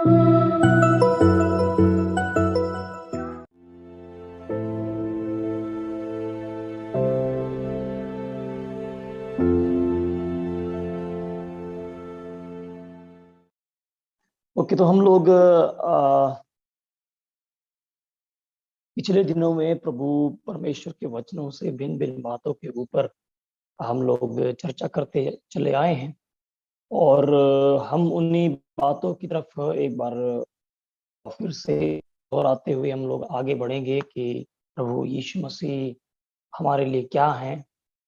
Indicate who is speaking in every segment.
Speaker 1: Okay, तो हम लोग पिछले दिनों में प्रभु परमेश्वर के वचनों से भिन्न भिन्न बातों के ऊपर हम लोग चर्चा करते चले आए हैं। और हम उन्हीं बातों की तरफ एक बार फिर से दोहराते हुए हम लोग आगे बढ़ेंगे कि प्रभु यीशु मसीह हमारे लिए क्या है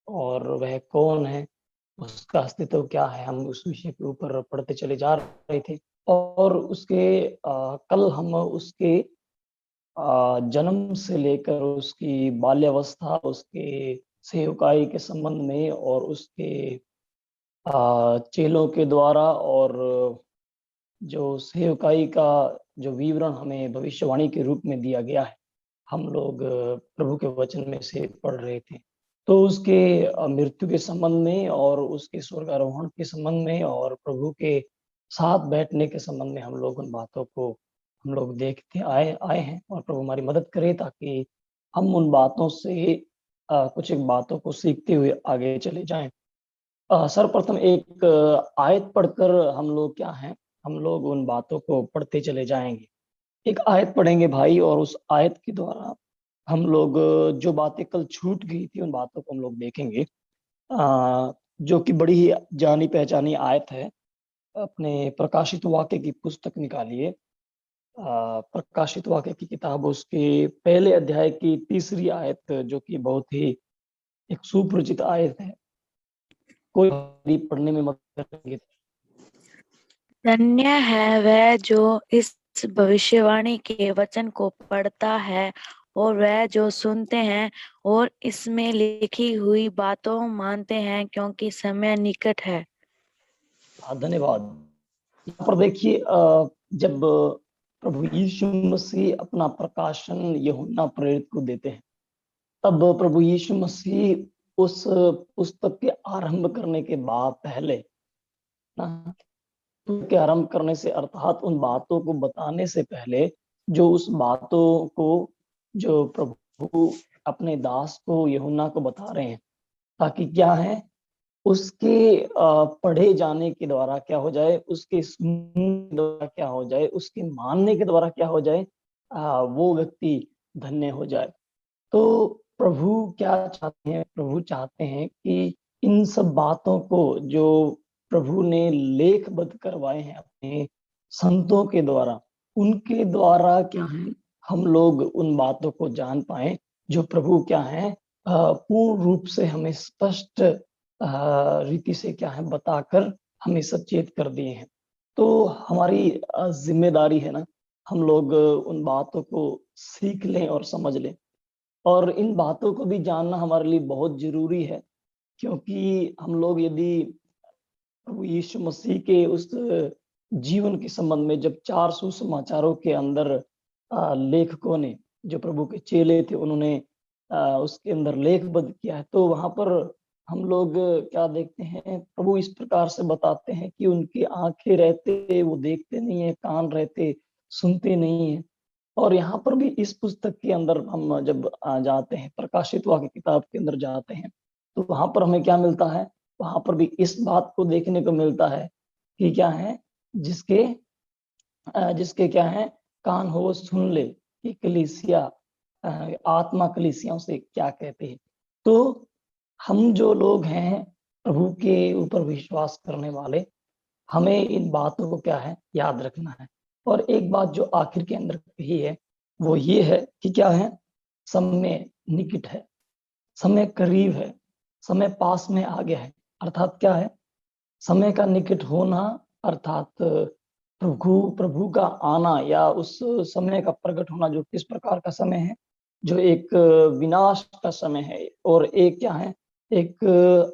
Speaker 1: और वह कौन है, उसका अस्तित्व क्या है। हम उस विषय के ऊपर पढ़ते चले जा रहे थे और उसके कल हम उसके जन्म से लेकर उसकी बाल्यावस्था, उसके सेवकाई के संबंध में और उसके चेलों के द्वारा और जो सेवकाई का जो विवरण हमें भविष्यवाणी के रूप में दिया गया है, हम लोग प्रभु के वचन में से पढ़ रहे थे। तो उसके मृत्यु के संबंध में और उसके स्वर्गारोहण के संबंध में और प्रभु के साथ बैठने के संबंध में हम लोग उन बातों को हम लोग देखते आए आए हैं। और प्रभु हमारी मदद करे ताकि हम उन बातों से कुछ एक बातों को सीखते हुए आगे चले जाएं। सर्वप्रथम एक आयत पढ़कर हम लोग क्या हैं, हम लोग उन बातों को पढ़ते चले जाएंगे। एक आयत पढ़ेंगे भाई, और उस आयत के द्वारा हम लोग जो बातें कल छूट गई थी उन बातों को हम लोग देखेंगे। जो कि बड़ी ही जानी पहचानी आयत है। अपने प्रकाशित वाक्य की पुस्तक निकालिए, प्रकाशित वाक्य की किताब, उसके पहले अध्याय की 3री आयत, जो कि बहुत ही एक सुपरिचित आयत है। कोई भी पढ़ने में मदद करेंगे।
Speaker 2: धन्य है वह जो इस भविष्यवाणी के वचन को पढ़ता है और वह जो सुनते हैं और इसमें लिखी हुई बातों मानते हैं, क्योंकि समय निकट है।
Speaker 1: धन्यवाद। यहाँ पर देखिए, जब प्रभु यीशु मसीह अपना प्रकाशन यूहन्ना प्रेरित को देते हैं, तब प्रभु यीशु मसीह उस पुस्तक के आरंभ करने के बाद पहले ना, के आरंभ करने से अर्थात उन बातों को बताने से पहले, जो उस बातों को जो प्रभु अपने दास को यूहन्ना को बता रहे हैं, ताकि क्या है, उसके पढ़े जाने के द्वारा क्या हो जाए, उसके सुनने के द्वारा क्या हो जाए, उसके मानने के द्वारा क्या हो जाए, वो व्यक्ति धन्य हो जाए। तो प्रभु क्या चाहते हैं, प्रभु चाहते हैं कि इन सब बातों को जो प्रभु ने लेखबद्ध करवाए हैं अपने संतों के द्वारा, उनके द्वारा क्या है, हम लोग उन बातों को जान पाए जो प्रभु क्या है, पूर्ण रूप से हमें स्पष्ट रीति से क्या है बताकर हमें सचेत कर दिए हैं। तो हमारी जिम्मेदारी है ना, हम लोग उन बातों को सीख लें और समझ लें। और इन बातों को भी जानना हमारे लिए बहुत जरूरी है, क्योंकि हम लोग यदि प्रभु यीशु मसीह के उस जीवन के संबंध में, जब 4 सुसमाचारों के अंदर लेखकों ने, जो प्रभु के चेले थे, उन्होंने उसके अंदर लेखबद्ध किया है, तो वहां पर हम लोग क्या देखते हैं, प्रभु इस प्रकार से बताते हैं कि उनकी आंखें रहते वो देखते नहीं है, कान रहते सुनते नहीं है। और यहाँ पर भी इस पुस्तक के अंदर हम जब जाते हैं, प्रकाशित वाक्य किताब के अंदर जाते हैं, तो वहां पर हमें क्या मिलता है, वहां पर भी इस बात को देखने को मिलता है कि क्या है, जिसके जिसके क्या है, कान हो वो सुन ले कि कलीसिया, आत्मा कलीसियाओं से क्या कहते हैं। तो हम जो लोग हैं, प्रभु के ऊपर विश्वास करने वाले, हमें इन बातों को क्या है, याद रखना है। और एक बात जो आखिर के अंदर कही है, वो ये है कि क्या है, समय निकट है, समय करीब है, समय पास में आ गया है। अर्थात क्या है, समय का निकट होना, अर्थात प्रभु प्रभु का आना, या उस समय का प्रकट होना, जो किस प्रकार का समय है, जो एक विनाश का समय है और एक क्या है, एक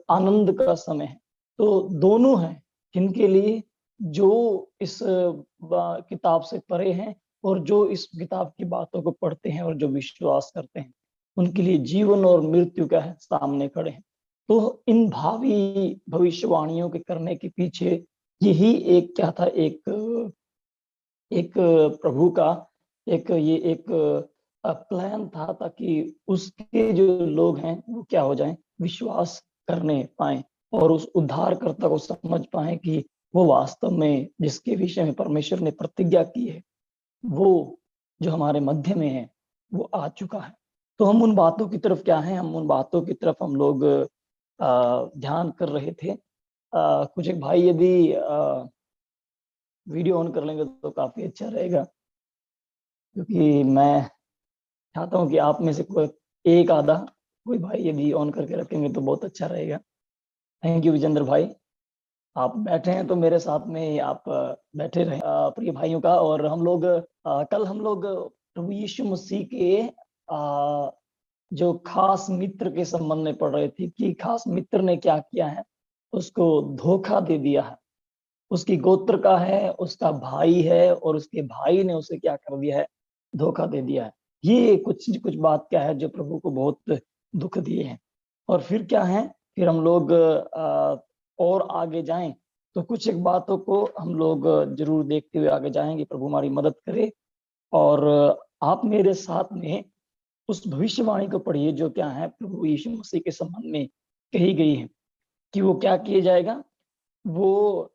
Speaker 1: आनंद का समय है। तो दोनों हैं किनके लिए, जो इस किताब से परे हैं और जो इस किताब की बातों को पढ़ते हैं और जो विश्वास करते हैं, उनके लिए जीवन और मृत्यु का है सामने खड़े हैं। तो इन भावी भविष्यवाणियों के करने के पीछे यही एक क्या था, एक एक प्रभु का एक प्लान था, ताकि उसके जो लोग हैं वो क्या हो जाएं, विश्वास करने पाए और उस उद्धारकर्ता को समझ पाए कि वो वास्तव में जिसके विषय में परमेश्वर ने प्रतिज्ञा की है, वो जो हमारे मध्य में है, वो आ चुका है। तो हम उन बातों की तरफ क्या है, हम उन बातों की तरफ हम लोग ध्यान कर रहे थे। कुछ एक भाई यदि वीडियो ऑन कर लेंगे तो काफी अच्छा रहेगा, क्योंकि मैं चाहता हूँ कि आप में से कोई एक आधा कोई भाई यदि ऑन करके रखेंगे तो बहुत अच्छा रहेगा। थैंक यू विजेंद्र भाई, आप बैठे हैं तो मेरे साथ में ही आप बैठे रहे प्रिय भाइयों का। और हम लोग कल हम लोग प्रभु यीशु मसीह के जो खास मित्र के संबंध में पढ़ रहे थे कि खास मित्र ने क्या किया है, उसको धोखा दे दिया है। उसकी गोत्र का है, उसका भाई है, और उसके भाई ने उसे क्या कर दिया है, धोखा दे दिया है। ये कुछ कुछ बात क्या है जो प्रभु को बहुत दुख दिए हैं। और फिर क्या है, फिर हम लोग और आगे जाएं तो कुछ एक बातों को हम लोग जरूर देखते हुए आगे जाएंगे। प्रभु हमारी मदद करे। और आप मेरे साथ में उस भविष्यवाणी को पढ़िए जो क्या है प्रभु यीशु मसीह के संबंध में कही गई है कि वो क्या किया जाएगा। वो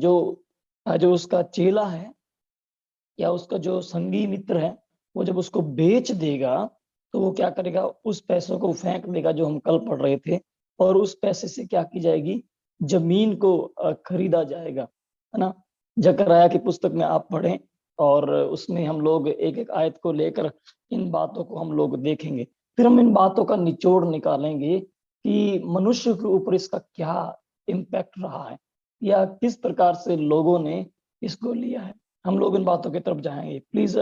Speaker 1: जो उसका चेला है या उसका जो संगी मित्र है, वो जब उसको बेच देगा तो वो क्या करेगा, उस पैसों को फेंक देगा जो हम कल पढ़ रहे थे, और उस पैसे से क्या की जाएगी, जमीन को खरीदा जाएगा, है ना। जकरयाह की पुस्तक में आप पढ़ें और उसमें हम लोग एक एक आयत को लेकर इन बातों को हम लोग देखेंगे। फिर हम इन बातों का निचोड़ निकालेंगे कि मनुष्य के ऊपर इसका क्या इम्पैक्ट रहा है या किस प्रकार से लोगों ने इसको लिया है। हम लोग इन बातों की तरफ जाएंगे। प्लीज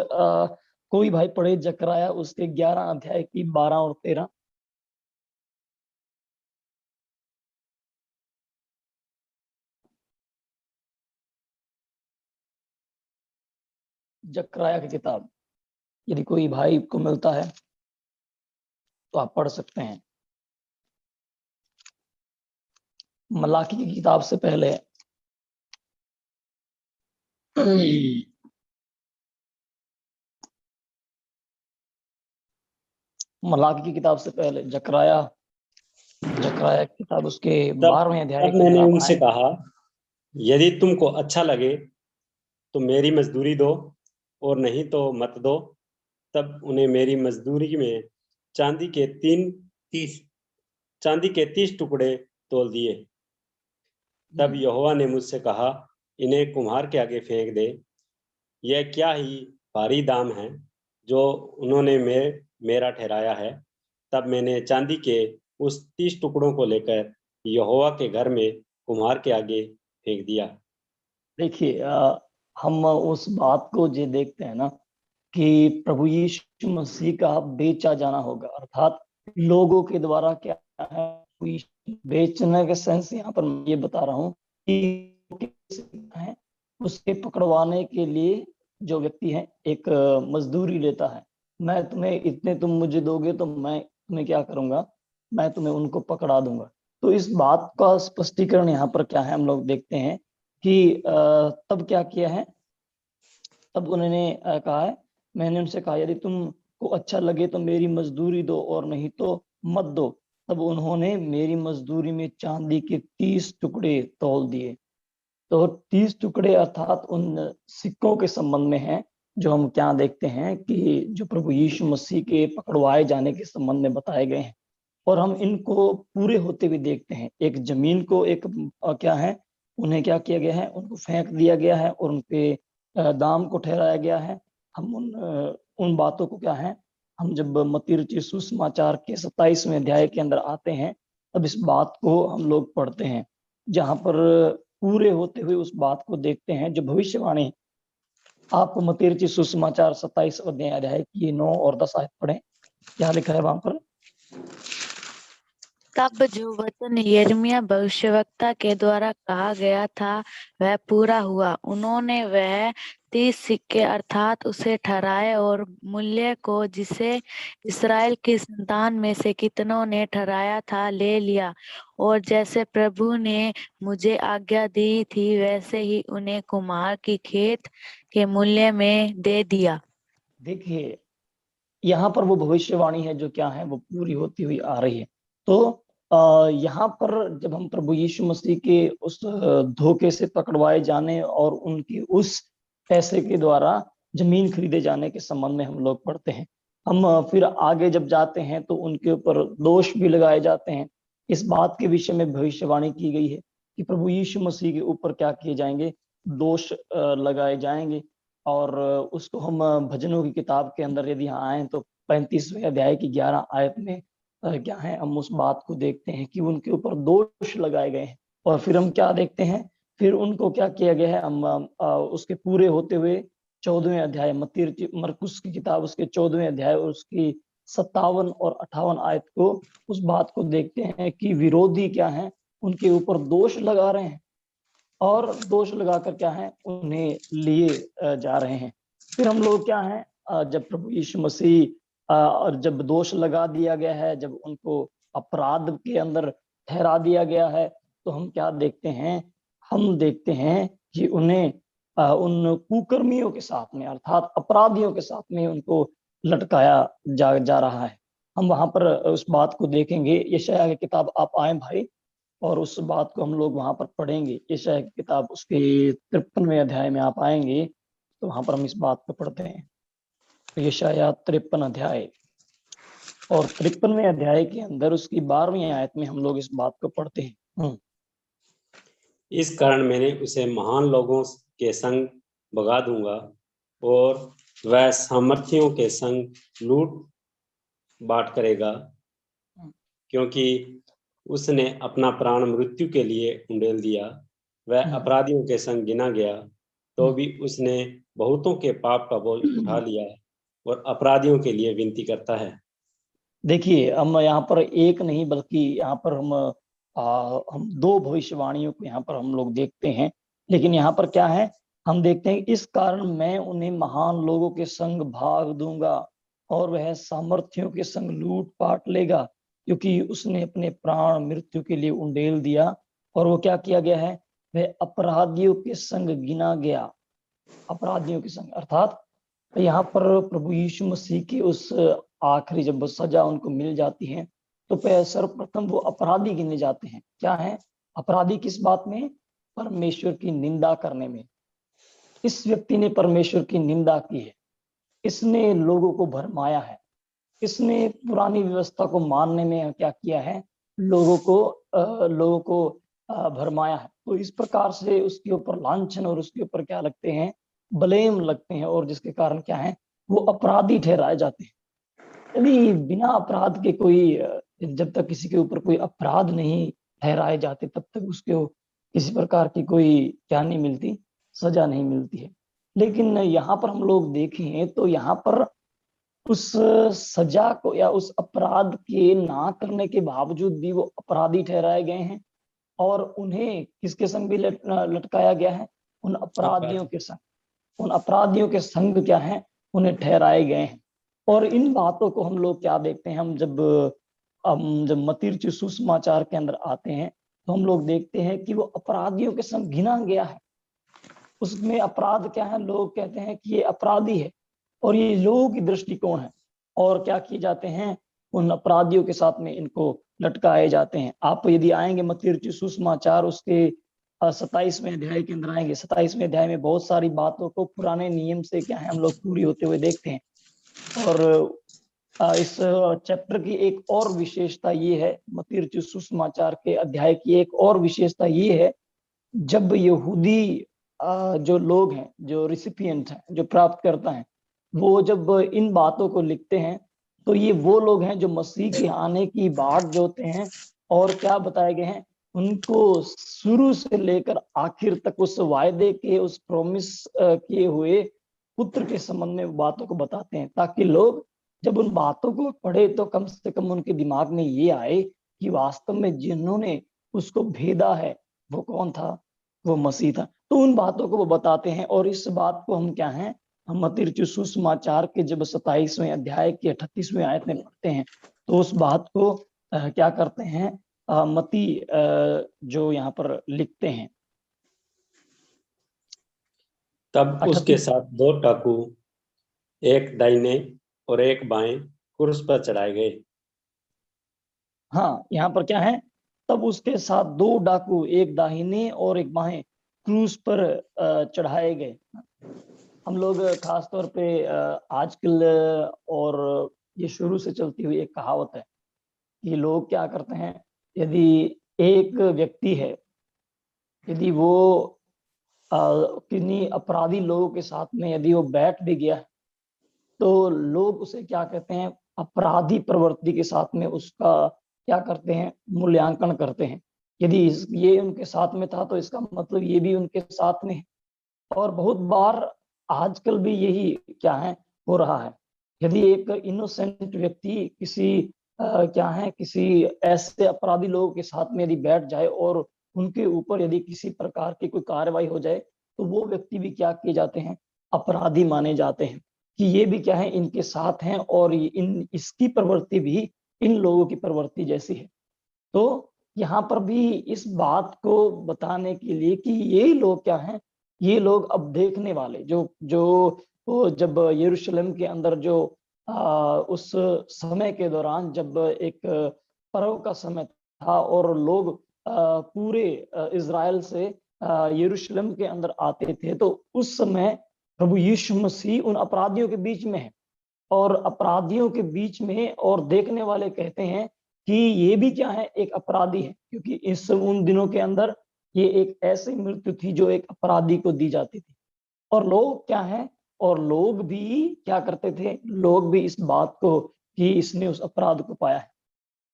Speaker 1: कोई भाई पढ़े जकरयाह उसके 11 अध्याय की 12 और 13। जकरयाह की किताब यदि कोई भाई को मिलता है तो आप पढ़ सकते हैं। मलाकी की किताब से पहले मलाकी की किताब से पहले जकरयाह की किताब उसके
Speaker 3: तब
Speaker 1: 12वें अध्याय
Speaker 3: तब
Speaker 1: के
Speaker 3: मैंने
Speaker 1: अंदर आप
Speaker 3: उनसे
Speaker 1: आए।
Speaker 3: कहा, यदि तुमको अच्छा लगे तो मेरी मजदूरी दो, और नहीं तो मत दो। तब उन्हें मेरी मजदूरी में चांदी के 30 टुकड़े तोल दिए। तब यहोवा ने मुझसे कहा, इन्हें कुम्हार के आगे फेंक दे। यह क्या ही भारी दाम है जो उन्होंने मेरा ठहराया है। तब मैंने चांदी के उस 30 टुकड़ों को लेकर यहोवा के घर में कुम्हार के आगे फेंक दिया।
Speaker 1: देखिए हम उस बात को जो देखते हैं ना कि प्रभु यीशु मसीह का बेचा जाना होगा, अर्थात लोगों के द्वारा क्या है, बेचने के सेंस यहाँ पर मैं ये बता रहा हूँ कि है उसके पकड़वाने के लिए जो व्यक्ति है एक मजदूरी लेता है। मैं तुम्हें इतने तुम मुझे दोगे तो मैं तुम्हें क्या करूंगा, मैं तुम्हें उनको पकड़ा दूंगा। तो इस बात का स्पष्टीकरण यहाँ पर क्या है, हम लोग देखते हैं कि तब क्या किया है, तब उन्होंने कहा है, मैंने उनसे कहा यदि तुमको अच्छा लगे तो मेरी मजदूरी दो और नहीं तो मत दो। तब उन्होंने मेरी मजदूरी में चांदी के 30 टुकड़े तौल दिए। तो 30 टुकड़े अर्थात उन सिक्कों के संबंध में है जो हम क्या देखते हैं कि जो प्रभु यीशु मसीह के पकड़वाए जाने के संबंध में बताए गए हैं। और हम इनको पूरे होते हुए देखते हैं। एक जमीन को एक क्या है, उन्हें क्या किया गया है, उनको फेंक दिया गया है और उनके दाम को ठहराया गया है। हम उन बातों को क्या है, हम जब मत्ती रचित सुसमाचार के 27वें अध्याय के अंदर आते हैं तब इस बात को हम लोग पढ़ते हैं, जहां पर पूरे होते हुए उस बात को देखते हैं जो भविष्यवाणी। आप मत्ती रचित सुसमाचार 27वें अध्याय की 9 और 10 आयत पढ़ें, क्या लिखा है वहां पर।
Speaker 2: तब जो वचन यिर्मयाह भविष्यवक्ता के द्वारा कहा गया था वह पूरा हुआ। उन्होंने वह 30 सिक्के अर्थात उसे ठहराए और मूल्य को जिसे इस्राएल की संतान में से कितनों ने ठहराया था ले लिया, और जैसे प्रभु ने मुझे आज्ञा दी थी वैसे ही उन्हें कुम्हार की खेत के मूल्य में दे दिया।
Speaker 1: देखिए, यहाँ पर वो भविष्यवाणी है जो क्या है वो पूरी होती हुई आ रही है। तो यहाँ पर जब हम प्रभु यीशु मसीह के उस धोखे से पकड़वाए जाने और उनकी उस पैसे के द्वारा जमीन खरीदे जाने के संबंध में हम लोग पढ़ते हैं, हम फिर आगे जब जाते हैं तो उनके ऊपर दोष भी लगाए जाते हैं। इस बात के विषय में भविष्यवाणी की गई है कि प्रभु यीशु मसीह के ऊपर क्या किए जाएंगे, दोष लगाए जाएंगे। और उसको हम भजनों की किताब के अंदर यदि यहाँ आए तो 35वें अध्याय की 11 आयत में क्या है, हम उस बात को देखते हैं कि उनके ऊपर दोष लगाए गए हैं। और फिर हम क्या देखते हैं, फिर उनको क्या किया गया है, हम उसके पूरे होते हुए 14वें अध्याय मरकुस की किताब उसके 14वें अध्याय और उसकी 57 और 58 आयत को उस बात को देखते हैं कि विरोधी क्या है, उनके ऊपर दोष लगा रहे हैं और दोष लगाकर क्या है उन्हें लिए जा रहे हैं। फिर हम लोग क्या है, जब प्रभु यीशु मसीह और जब दोष लगा दिया गया है, जब उनको अपराध के अंदर ठहरा दिया गया है, तो हम क्या देखते हैं, हम देखते हैं कि उन्हें उन कुकर्मियों के साथ में अर्थात अपराधियों के साथ में उनको लटकाया जा रहा है। हम वहां पर उस बात को देखेंगे। यशायाह की किताब आप आए भाई, और उस बात को हम लोग वहां पर पढ़ेंगे। यशायाह की किताब उसके 53वें अध्याय में आप आएंगे तो वहां पर हम इस बात को पढ़ते हैं। तो यशायाह 53 अध्याय और 53वें अध्याय के अंदर उसकी 12वीं आयत में हम लोग इस बात को पढ़ते हैं।
Speaker 3: इस कारण मैंने उसे महान लोगों के संग भगा दूंगा और वह सामर्थियों के संग लूट बाट करेगा, क्योंकि उसने अपना प्राण मृत्यु के लिए उंडेल दिया। वह अपराधियों के संग गिना गया तो भी उसने बहुतों के पाप का बोझ उठा लिया और अपराधियों के लिए विनती करता है।
Speaker 1: देखिए, हम यहाँ पर एक नहीं बल्कि यहाँ पर हम दो भविष्यवाणियों को यहाँ पर हम लोग देखते हैं। लेकिन यहाँ पर क्या है, हम देखते हैं इस कारण मैं उन्हें महान लोगों के संग भाग दूंगा और वह सामर्थियों के संग लूट पाट लेगा, क्योंकि उसने अपने प्राण मृत्यु के लिए उंडेल दिया। और वो क्या किया गया है, वह अपराधियों के संग गिना गया। अपराधियों के संग अर्थात यहाँ पर प्रभु यीशु मसीह की उस आखिरी जब सजा उनको मिल जाती है तो सर्वप्रथम वो अपराधी गिने जाते हैं। क्या है अपराधी, किस बात में, परमेश्वर की निंदा करने में। इस व्यक्ति ने परमेश्वर की निंदा की है, इसने लोगों को भरमाया है, इसने पुरानी व्यवस्था को मानने में क्या किया है, लोगों को भरमाया है। तो इस प्रकार से उसके ऊपर लांछन और उसके ऊपर क्या लगते हैं, ब्लेम लगते हैं, और जिसके कारण क्या है वो अपराधी ठहराए जाते हैं। यदि बिना अपराध के कोई जब तक किसी के ऊपर कोई अपराध नहीं ठहराए जाते तब तक उसको किसी प्रकार की कोई क्या नहीं मिलती, सजा नहीं मिलती है। लेकिन यहाँ पर हम लोग देखें तो यहाँ पर उस सजा को या उस अपराध के ना करने के बावजूद भी वो अपराधी ठहराए गए हैं और उन्हें किसके संग भी लटकाया गया है, उन अपराधियों के संग। उन अपराधियों के संग क्या है, उन्हें ठहराए गए हैं। और इन बातों को हम लोग क्या देखते हैं, हम जब मत्ती सुसमाचार के अंदर आते हैं तो हम लोग देखते हैं कि वो अपराधियों के संग गिना गया है। उसमें अपराध क्या है, लोग कहते हैं कि ये अपराधी है और ये लोगों की दृष्टिकोण है, और क्या किए जाते हैं, उन अपराधियों के साथ में इनको लटकाए जाते हैं। आप यदि आएंगे मत्ती सुसमाचार उसके 27वें अध्याय के अंदर आएंगे, 27वें अध्याय में बहुत सारी बातों को पुराने नियम से क्या है हम लोग पूरी होते हुए देखते हैं। और इस चैप्टर की एक और विशेषता ये है, मत्ती सुसमाचार के अध्याय की एक और विशेषता ये है, जब यहूदी जो लोग हैं, जो रिसिपिएंट हैं, जो प्राप्त करता है, वो जब इन बातों को लिखते हैं तो ये वो लोग हैं जो मसीह के आने की बाट जोते हैं और क्या बताए गए हैं, उनको शुरू से लेकर आखिर तक उस वायदे के, उस प्रॉमिस किए हुए पुत्र के संबंध में बातों को बताते हैं, ताकि लोग जब उन बातों को पढ़े तो कम से कम उनके दिमाग में ये आए कि वास्तव में जिन्होंने उसको भेदा है वो कौन था, वो मसीह था। तो उन बातों को वो बताते हैं, और इस बात को हम क्या है, हम मत्ती रचित सुसमाचार के जब 27वें अध्याय की 38वें आयत में पढ़ते हैं, तो उस बात को क्या करते हैं मत्ती जो यहाँ पर लिखते हैं,
Speaker 3: तब उसके
Speaker 1: 38।
Speaker 3: साथ 2 डाकू, एक दाहिने और एक बाएं, क्रूस पर चढ़ाए गए।
Speaker 1: हाँ, यहाँ पर क्या है, तब उसके साथ 2 डाकू, एक दाहिने और एक बाएं, क्रूस पर चढ़ाए गए। हम लोग खास तौर पे आजकल और ये शुरू से चलती हुई एक कहावत है कि लोग क्या करते हैं, यदि एक व्यक्ति है, यदि वो किन्हीं अपराधी लोगों के साथ में यदि वो बैठ भी गया है, तो लोग उसे क्या कहते हैं, अपराधी प्रवृत्ति के साथ में उसका क्या करते हैं, मूल्यांकन करते हैं। यदि ये उनके साथ में था तो इसका मतलब ये भी उनके साथ में है। और बहुत बार आजकल भी यही क्या है, हो रहा है। यदि एक इनोसेंट व्यक्ति किसी क्या है, किसी ऐसे अपराधी लोगों के साथ में यदि बैठ जाए और उनके ऊपर यदि किसी प्रकार की कोई कार्रवाई हो जाए, तो वो व्यक्ति भी क्या किए जाते हैं, अपराधी माने जाते हैं कि ये भी क्या है, इनके साथ हैं, और इसकी प्रवृत्ति भी इन लोगों की प्रवृत्ति जैसी है। तो यहाँ पर भी इस बात को बताने के लिए कि ये लोग क्या हैं, ये लोग अब देखने वाले जो जो वो जब यरूशलेम के अंदर जो उस समय के दौरान जब एक पर्व का समय था और लोग पूरे इज़राइल से यरूशलेम के अंदर आते थे, तो उस समय प्रभु यीशु मसीह उन अपराधियों के बीच में है, और अपराधियों के बीच में, और देखने वाले कहते हैं कि ये भी क्या है, एक अपराधी है, क्योंकि इस उन दिनों के अंदर ये एक ऐसी मृत्यु थी जो एक अपराधी को दी जाती थी। और लोग क्या है, और लोग भी क्या करते थे, लोग भी इस बात को कि इसने उस अपराध को पाया है।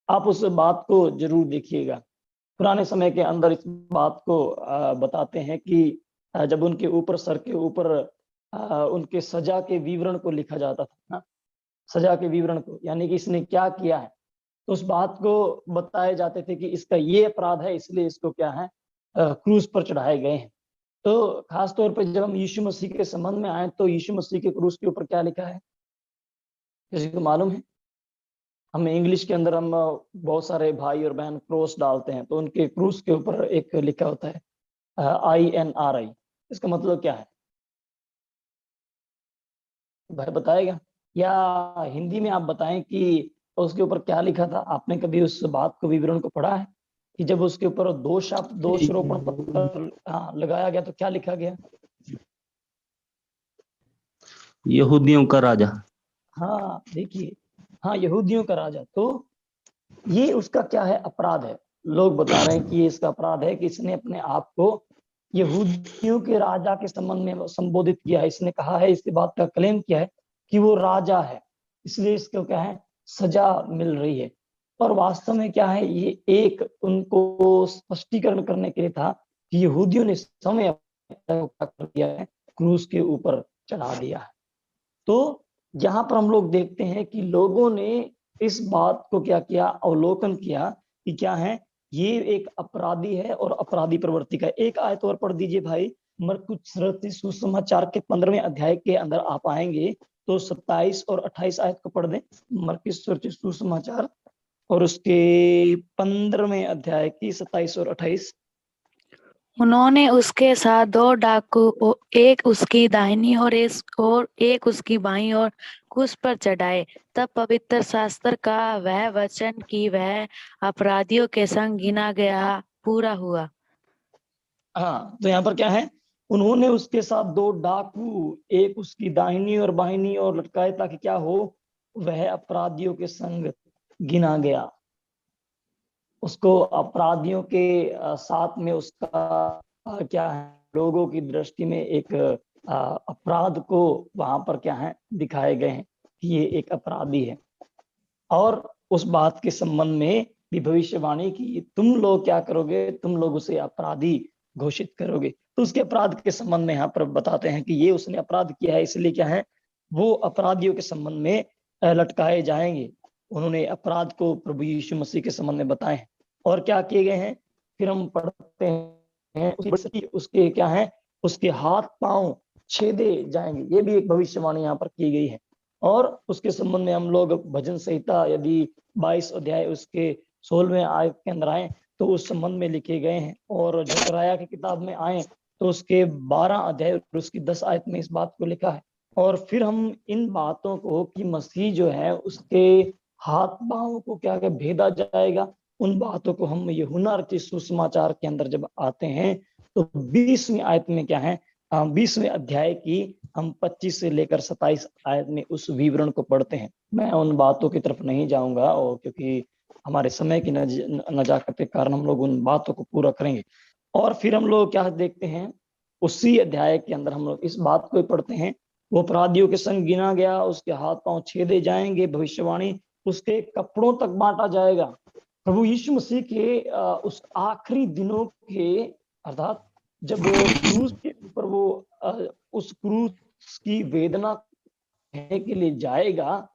Speaker 1: आप उस बात को जरूर देखिएगा। पुराने समय के अंदर इस बात को बताते हैं कि जब उनके ऊपर, सर के ऊपर उनके सजा के विवरण को लिखा जाता था ना, सजा के विवरण को, यानी कि इसने क्या किया है, तो उस बात को बताए जाते थे कि इसका ये अपराध है, इसलिए इसको क्या है, क्रूस पर चढ़ाए गए हैं। तो खास तौर पर जब हम यीशु मसीह के संबंध में आए, तो यीशु मसीह के क्रूस के ऊपर क्या लिखा है, किसी को मालूम है? हम इंग्लिश के अंदर हम बहुत सारे भाई और बहन क्रॉस डालते हैं, तो उनके क्रूस के ऊपर एक लिखा होता है INRI। इसका मतलब क्या है भाई, बताएगा? या हिंदी में आप बताएं कि उसके ऊपर क्या लिखा था। आपने कभी उस बात को, विवरण को पढ़ा है कि जब उसके ऊपर दोषारोपण पत्र लगाया गया तो क्या लिखा गया?
Speaker 4: यहूदियों का राजा।
Speaker 1: हाँ, देखिए, हाँ, यहूदियों का राजा। तो ये उसका क्या है, अपराध है। लोग बता रहे हैं कि ये इसका अपराध है कि इसने अपने आप को यहूदियों के राजा के संबंध में संबोधित किया है। इसने कहा है, इसके बात का क्लेम किया है कि वो राजा है, इसलिए इसको क्या है, सजा मिल रही है। और वास्तव में क्या है, ये एक उनको स्पष्टीकरण करने के लिए था कि यहूदियों ने समय कर दिया है, क्रूस के ऊपर चढ़ा दिया है। तो यहाँ पर हम लोग देखते हैं कि लोगों ने इस बात को क्या किया, अवलोकन किया कि क्या है, ये एक अपराधी है और अपराधी प्रवृत्ति का। एक आयत और पढ़ दीजिए भाई, मरकुस रचित सुसमाचार के 15वें अध्याय के अंदर आप आएंगे तो 27 और 28 आयत को पढ़ दें। मरकुस रचित सुसमाचार और उसके 15वें अध्याय की 27 और 28।
Speaker 2: उन्होंने उसके साथ 2 डाकू, एक उसकी दाहिनी और एक उसकी बाईं ओर क्रूस पर चढ़ाए। तब पवित्र शास्त्र का वह वचन कि वह अपराधियों के संग गिना गया पूरा हुआ।
Speaker 1: हाँ, तो यहाँ पर क्या है, उन्होंने उसके साथ 2 डाकू, एक उसकी दाहिनी और बाहिनी और लटकाए, ताकि क्या हो, वह अपराधियों के संग गिना गया। उसको अपराधियों के साथ में उसका क्या है, लोगों की दृष्टि में एक अपराध को वहां पर क्या है, दिखाए गए हैं कि ये एक अपराधी है। और उस बात के संबंध में भी भविष्यवाणी की, तुम लोग क्या करोगे, तुम लोग उसे अपराधी घोषित करोगे। तो उसके अपराध के संबंध में यहाँ पर बताते हैं कि ये उसने अपराध किया है, इसलिए क्या है, वो अपराधियों के संबंध में लटकाए जाएंगे। उन्होंने अपराध को प्रभु यीशु मसीह के संबंध में बताए हैं और क्या किए गए हैं। फिर हम पढ़ते हैं उसके क्या है, उसके हाथ पांव छेदे जाएंगे। ये भी एक भविष्यवाणी यहाँ पर की गई है। और उसके संबंध में हम लोग भजन संहिता यदि 22 अध्याय उसके 16वें आयत के अंदर आए तो उस संबंध में लिखे गए हैं। और जकरयाह की किताब में आए तो उसके 12 अध्याय और उसकी 10 आयत में इस बात को लिखा है। और फिर हम इन बातों को कि मसीह जो है उसके हाथ पांव को क्या क्या भेदा जाएगा, उन बातों को हम यूहन्ना रचित सुसमाचार के अंदर जब आते हैं तो 20वीं आयत में क्या है, 20वें अध्याय की हम 25 से लेकर 27 आयत में उस विवरण को पढ़ते हैं। मैं उन बातों की तरफ नहीं जाऊंगा और क्योंकि हमारे समय की नजाकत के कारण हम लोग उन बातों को पूरा करेंगे। और फिर हम लोग क्या देखते हैं, उसी अध्याय के अंदर हम लोग इस बात को पढ़ते हैं, वो अपराधियों के संग गिना गया, उसके हाथ पांव छेदे जाएंगे, भविष्यवाणी उसके कपड़ों तक बांटा जाएगा। प्रभु यीशु मसीह के उस आखिरी दिनों के अर्थात जब क्रूस के ऊपर वो उस क्रूस की वेदना के लिए जाएगा,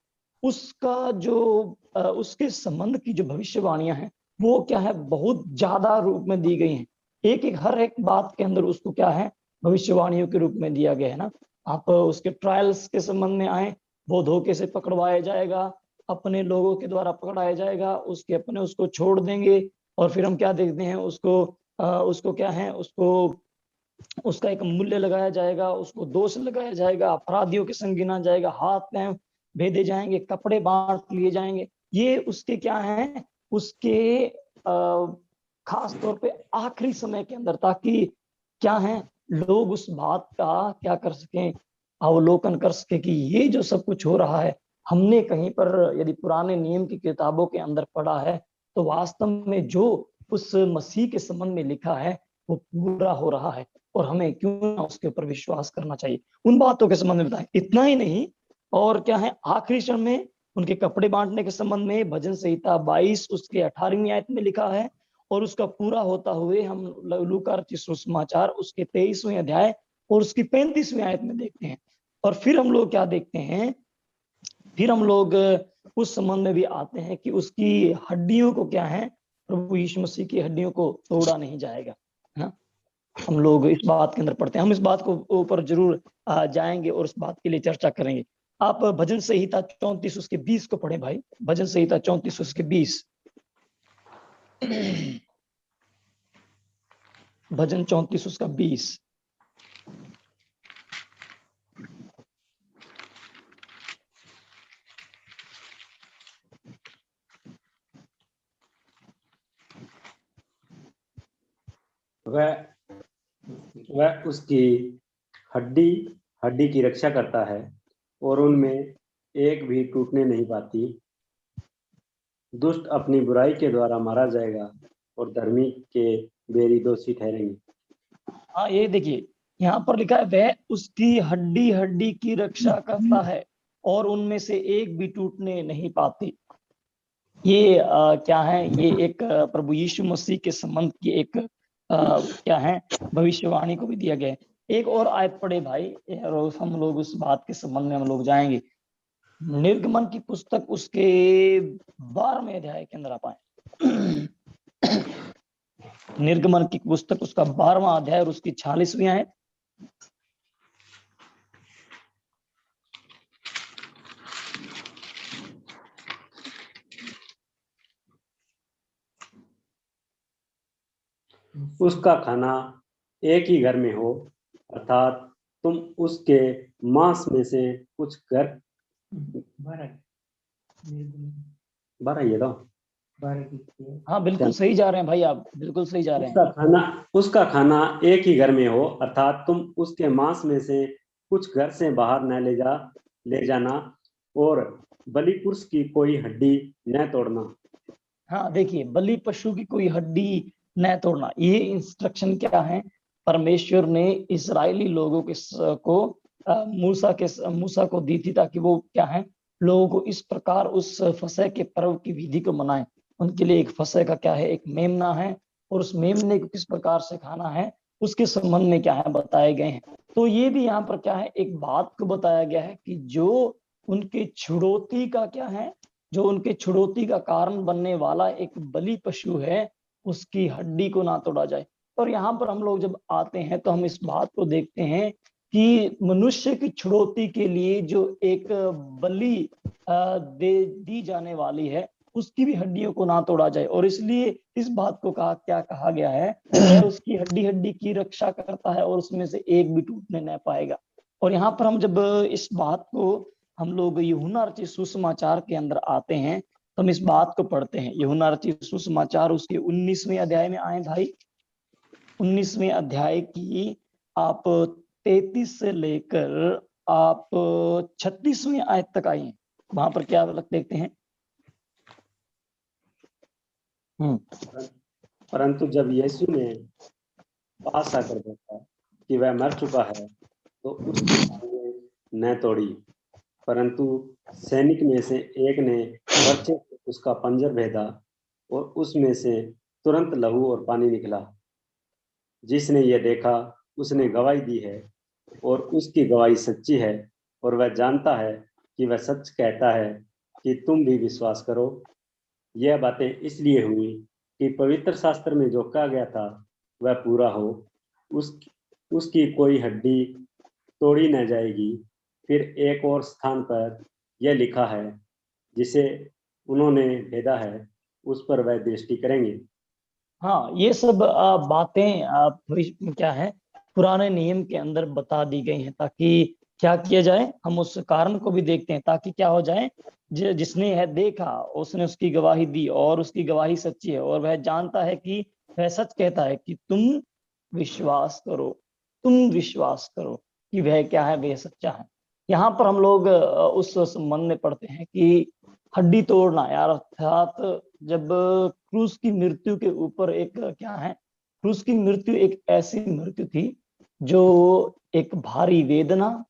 Speaker 1: उसका जो उसके संबंध की जो भविष्यवाणियां हैं वो क्या है, बहुत ज्यादा रूप में दी गई हैं। एक एक हर एक बात के अंदर उसको क्या है, भविष्यवाणियों के रूप में दिया गया है ना। आप उसके ट्रायल्स के संबंध में आए, वो धोखे से पकड़वाया जाएगा, अपने लोगों के द्वारा पकड़ाया जाएगा, उसके अपने उसको छोड़ देंगे। और फिर हम क्या देखते हैं, उसको क्या है, उसका एक मूल्य लगाया जाएगा, उसको दोष लगाया जाएगा, अपराधियों के संग गिना जाएगा, हाथ पैर भेदे जाएंगे, कपड़े बांट लिए जाएंगे। ये उसके क्या है, उसके खास तौर पे आखिरी समय के अंदर, ताकि क्या है, लोग उस बात का क्या कर सकें, अवलोकन कर सके कि ये जो सब कुछ हो रहा है, हमने कहीं पर यदि पुराने नियम की किताबों के अंदर पढ़ा है तो वास्तव में जो उस मसीह के संबंध में लिखा है वो पूरा हो रहा है और हमें क्यों ना उसके ऊपर विश्वास करना चाहिए। उन बातों के संबंध में बताएं। इतना ही नहीं, और क्या है, आखिरी क्षण में उनके कपड़े बांटने के संबंध में भजन संहिता 22 उसके 18वीं आयत में लिखा है। और उसका पूरा होता हुए हम लूका रचित सुसमाचार उसके 23वें अध्याय और उसकी 35वीं आयत में देखते हैं। और फिर हम लोग क्या देखते हैं, फिर हम लोग उस संबंध में भी आते हैं कि उसकी हड्डियों को क्या है, प्रभु यीशु मसीह की हड्डियों को तोड़ा नहीं जाएगा, है ना। हम लोग इस बात के अंदर पढ़ते हैं, हम इस बात को ऊपर जरूर जाएंगे और इस बात के लिए चर्चा करेंगे। आप भजन संहिता 34 उसके 20 को पढ़ें भाई, भजन संहिता 34 उसके 20। भजन 34 उसका 20।
Speaker 3: वह उसकी हड्डी हड्डी की रक्षा करता है और उनमें एक भी टूटने नहीं पाती। दुष्ट अपनी बुराई के द्वारा मारा जाएगा और धर्मी के बेरी दोषी ठहरेंगे।
Speaker 1: हाँ, ये देखिए यहाँ पर लिखा है, वह उसकी हड्डी हड्डी की रक्षा करता है और उनमें से एक भी टूटने नहीं पाती। ये क्या है, ये एक प्रभु यीशु मसीह के संबंध की एक क्या है, भविष्यवाणी को भी दिया गया है। एक और आयत पढ़े भाई, और हम लोग उस बात के संबंध में हम लोग जाएंगे। निर्गमन की पुस्तक उसके 12वें अध्याय के अंदर आप आए। निर्गमन की पुस्तक उसका 12वां अध्याय और उसकी 46वीं आयत।
Speaker 3: उसका खाना एक ही घर में हो, अर्थात तुम उसके मांस में से कुछ घर 12 ये तो
Speaker 1: हाँ बिल्कुल सही जा रहे हैं भाई, आप बिल्कुल सही जा रहे हैं।
Speaker 3: उसका खाना एक ही घर में हो, अर्थात तुम उसके मांस में से कुछ घर से बाहर न ले जाना और बलि पुरुष की कोई हड्डी न तोड़ना।
Speaker 1: हाँ देखिए, बलि पशु की कोई हड्डी न तोड़ना, ये इंस्ट्रक्शन क्या है, परमेश्वर ने इस्राएली लोगों को मूसा को दी थी, ताकि वो क्या है, लोगों को इस प्रकार उस फसह के पर्व की विधि को मनाएं। उनके लिए एक फसह का क्या है, एक मेमना है, और उस मेमने को किस प्रकार से खाना है उसके संबंध में क्या है बताए गए हैं। तो ये भी यहाँ पर क्या है, एक बात को बताया गया है कि जो उनके छुड़ौती का क्या है, जो उनके छुड़ौती का कारण बनने वाला एक बलि पशु है, उसकी हड्डी को ना तोड़ा जाए। और यहाँ पर हम लोग जब आते हैं तो हम इस बात को देखते हैं कि मनुष्य की छुड़ौती के लिए जो एक बलि दी जाने वाली है, उसकी भी हड्डियों को ना तोड़ा जाए। और इसलिए इस बात को क्या कहा गया है, वह उसकी हड्डी हड्डी की रक्षा करता है और उसमें से एक भी टूटने न पाएगा। और यहाँ पर हम जब इस बात को हम लोग यूहन्ना रचित सुसमाचार के अंदर आते हैं तो हम इस बात को पढ़ते हैं। यूहन्ना रचित सुसमाचार उसके 19वें अध्याय में आए भाई, 19वें अध्याय की आप 33 से लेकर आप 36वें आयत तक आइए। वहां पर क्या देखते हैं?
Speaker 3: परंतु जब यीशु ने पास आकर देखा कि वह मर चुका है तो उसकी टांगें न तोड़ी, परंतु सैनिक में से एक ने पर्चे से उसका पंजर भेदा और उसमें से तुरंत लहू और पानी निकला। जिसने यह देखा उसने गवाही दी है और उसकी गवाही सच्ची है, और वह जानता है कि वह सच कहता है कि तुम भी विश्वास करो। यह बातें इसलिए हुई कि पवित्र शास्त्र में जो कहा गया था वह पूरा हो, उसकी कोई हड्डी तोड़ी न जाएगी। फिर एक और स्थान पर यह लिखा है, जिसे उन्होंने भेदा है उस पर वह दृष्टि करेंगे।
Speaker 1: हाँ, ये सब बातें क्या है, पुराने नियम के अंदर बता दी गई हैं ताकि क्या किया जाए, हम उस कारण को भी देखते हैं ताकि क्या हो जाए, जिसने यह देखा उसने उसकी गवाही दी और उसकी गवाही सच्ची है, और वह जानता है कि वह सच कहता है कि तुम विश्वास करो, तुम विश्वास करो कि वह क्या है, वह सच्चा है। यहाँ पर हम लोग उस संबंध में पढ़ते हैं कि हड्डी तोड़ना यार, अर्थात जब क्रूस की मृत्यु के ऊपर एक क्या है, क्रूस की मृत्यु एक ऐसी मृत्यु थी जो एक भारी वेदना,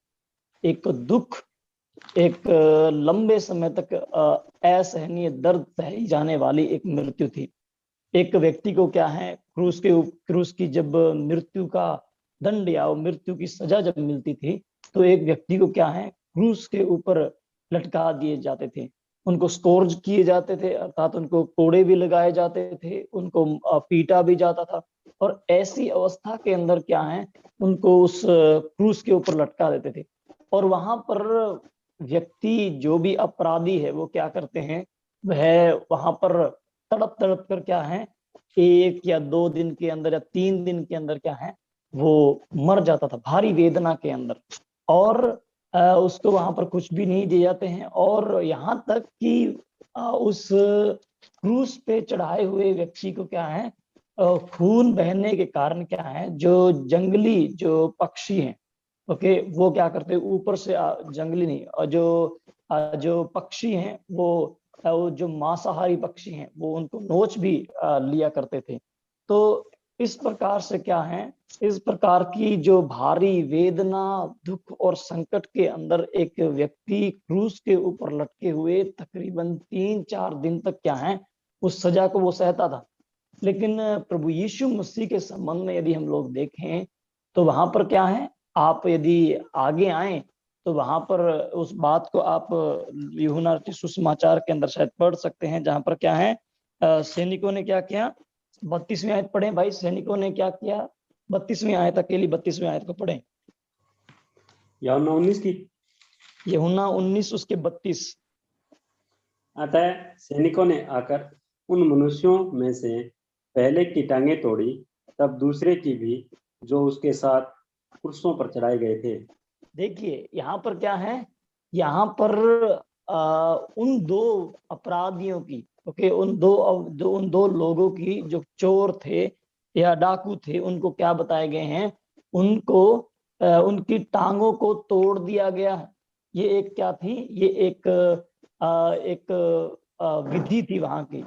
Speaker 1: एक दुख, एक लंबे समय तक असहनीय दर्द सही जाने वाली एक मृत्यु थी। एक व्यक्ति को क्या है, क्रूस की जब मृत्यु का दंड या मृत्यु की सजा जब मिलती थी तो एक व्यक्ति को क्या है, क्रूस के ऊपर लटका दिए जाते थे, उनको स्कोर्ज किए जाते थे, अर्थात उनको कोड़े भी लगाए जाते थे, उनको पीटा भी जाता था। और ऐसी अवस्था के अंदर क्या है, उनको उस क्रूस के ऊपर लटका देते थे। और वहां पर व्यक्ति जो भी अपराधी है वो क्या करते हैं, वह वहां पर तड़प तड़प कर क्या है, 1 या 2 दिन के अंदर या 3 दिन के अंदर क्या है, वो मर जाता था भारी वेदना के अंदर। और उसको वहां पर कुछ भी नहीं दिए जाते हैं, और यहाँ तक कि उस क्रूस पे चढ़ाए हुए व्यक्ति को क्या है, खून बहने के कारण क्या है, जो जंगली जो पक्षी हैं, ओके, वो क्या करते हैं ऊपर से, जंगली नहीं, और जो पक्षी हैं वो जो मांसाहारी पक्षी हैं वो उनको नोच भी लिया करते थे। तो इस प्रकार से क्या है, इस प्रकार की जो भारी वेदना, दुख और संकट के अंदर एक व्यक्ति क्रूस के ऊपर लटके हुए तकरीबन 3-4 दिन तक क्या है, उस सजा को वो सहता था। लेकिन प्रभु यीशु मसीह के संबंध में यदि हम लोग देखें तो वहां पर क्या है, आप यदि आगे आए तो वहां पर उस बात को आप यूहन्ना रचित सुसमाचार के अंदर शायद पढ़ सकते हैं, जहां पर क्या है, सैनिकों ने क्या किया, 32वीं आयत पढ़े भाई, सैनिकों ने क्या किया, 32वीं आयत, अकेली 32वीं आयत को पढ़े,
Speaker 3: यूहन्ना 19 की,
Speaker 1: यूहन्ना 19 उसके 32।
Speaker 3: अतः सैनिकों ने आकर उन मनुष्यों में से पहले की टांगें तोड़ी, तब दूसरे की भी, जो उसके साथ कुर्सियों पर चढ़ाए गए थे।
Speaker 1: देखिए यहाँ पर क्या है, यहाँ पर उन 2 अपराधियों की, ओके, उन दो लोगों की जो चोर थे या डाकू थे, उनको क्या बताए गए हैं, उनको उनकी टांगों को तोड़ दिया गया है। ये एक क्या थी, ये एक विधि थी वहां की।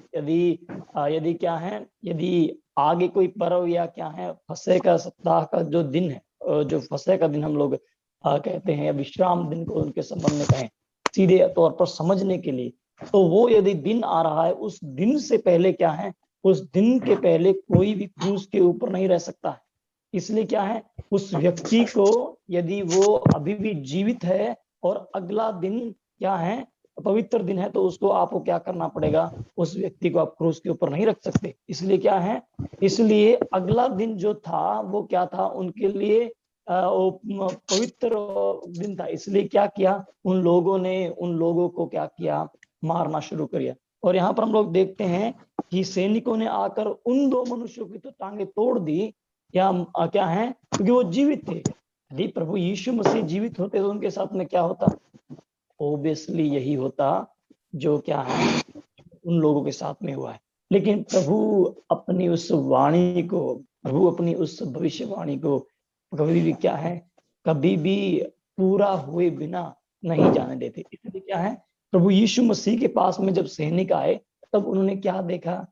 Speaker 1: यदि क्या है, यदि आगे कोई पर्व या क्या है, फसह का सप्ताह का जो दिन है, जो फसह का दिन हम लोग कहते हैं, या विश्राम दिन को उनके संबंध में कहें सीधे तौर पर समझने के लिए, तो वो यदि दिन आ रहा है, उस दिन से पहले क्या है, उस दिन के पहले कोई भी क्रूस के ऊपर नहीं रह सकता है। इसलिए क्या है, उस व्यक्ति को यदि वो अभी भी जीवित है और अगला दिन क्या है, पवित्र दिन है तो उसको आपको क्या करना पड़ेगा, उस व्यक्ति को आप क्रूस के ऊपर नहीं रख सकते। इसलिए क्या है, इसलिए अगला दिन जो था वो क्या था उनके लिए वो पवित्र दिन था। इसलिए क्या किया, उन लोगों को क्या किया, मारना शुरू किया। और यहाँ पर हम लोग देखते हैं कि सैनिकों ने आकर उन 2 मनुष्यों की तो टांगे तोड़ दी। क्या है, क्योंकि वो जीवित थे। यदि प्रभु यीशु मसीह जीवित होते तो उनके साथ में क्या होता, ओबियसली यही होता जो क्या है उन लोगों के साथ में हुआ है। लेकिन प्रभु अपनी उस भविष्यवाणी को कभी भी क्या है, कभी भी पूरा हुए बिना नहीं जाने देते। इसलिए क्या है, प्रभु यीशु मसीह के पास में जब सैनिक आए तब उन्होंने क्या देखा,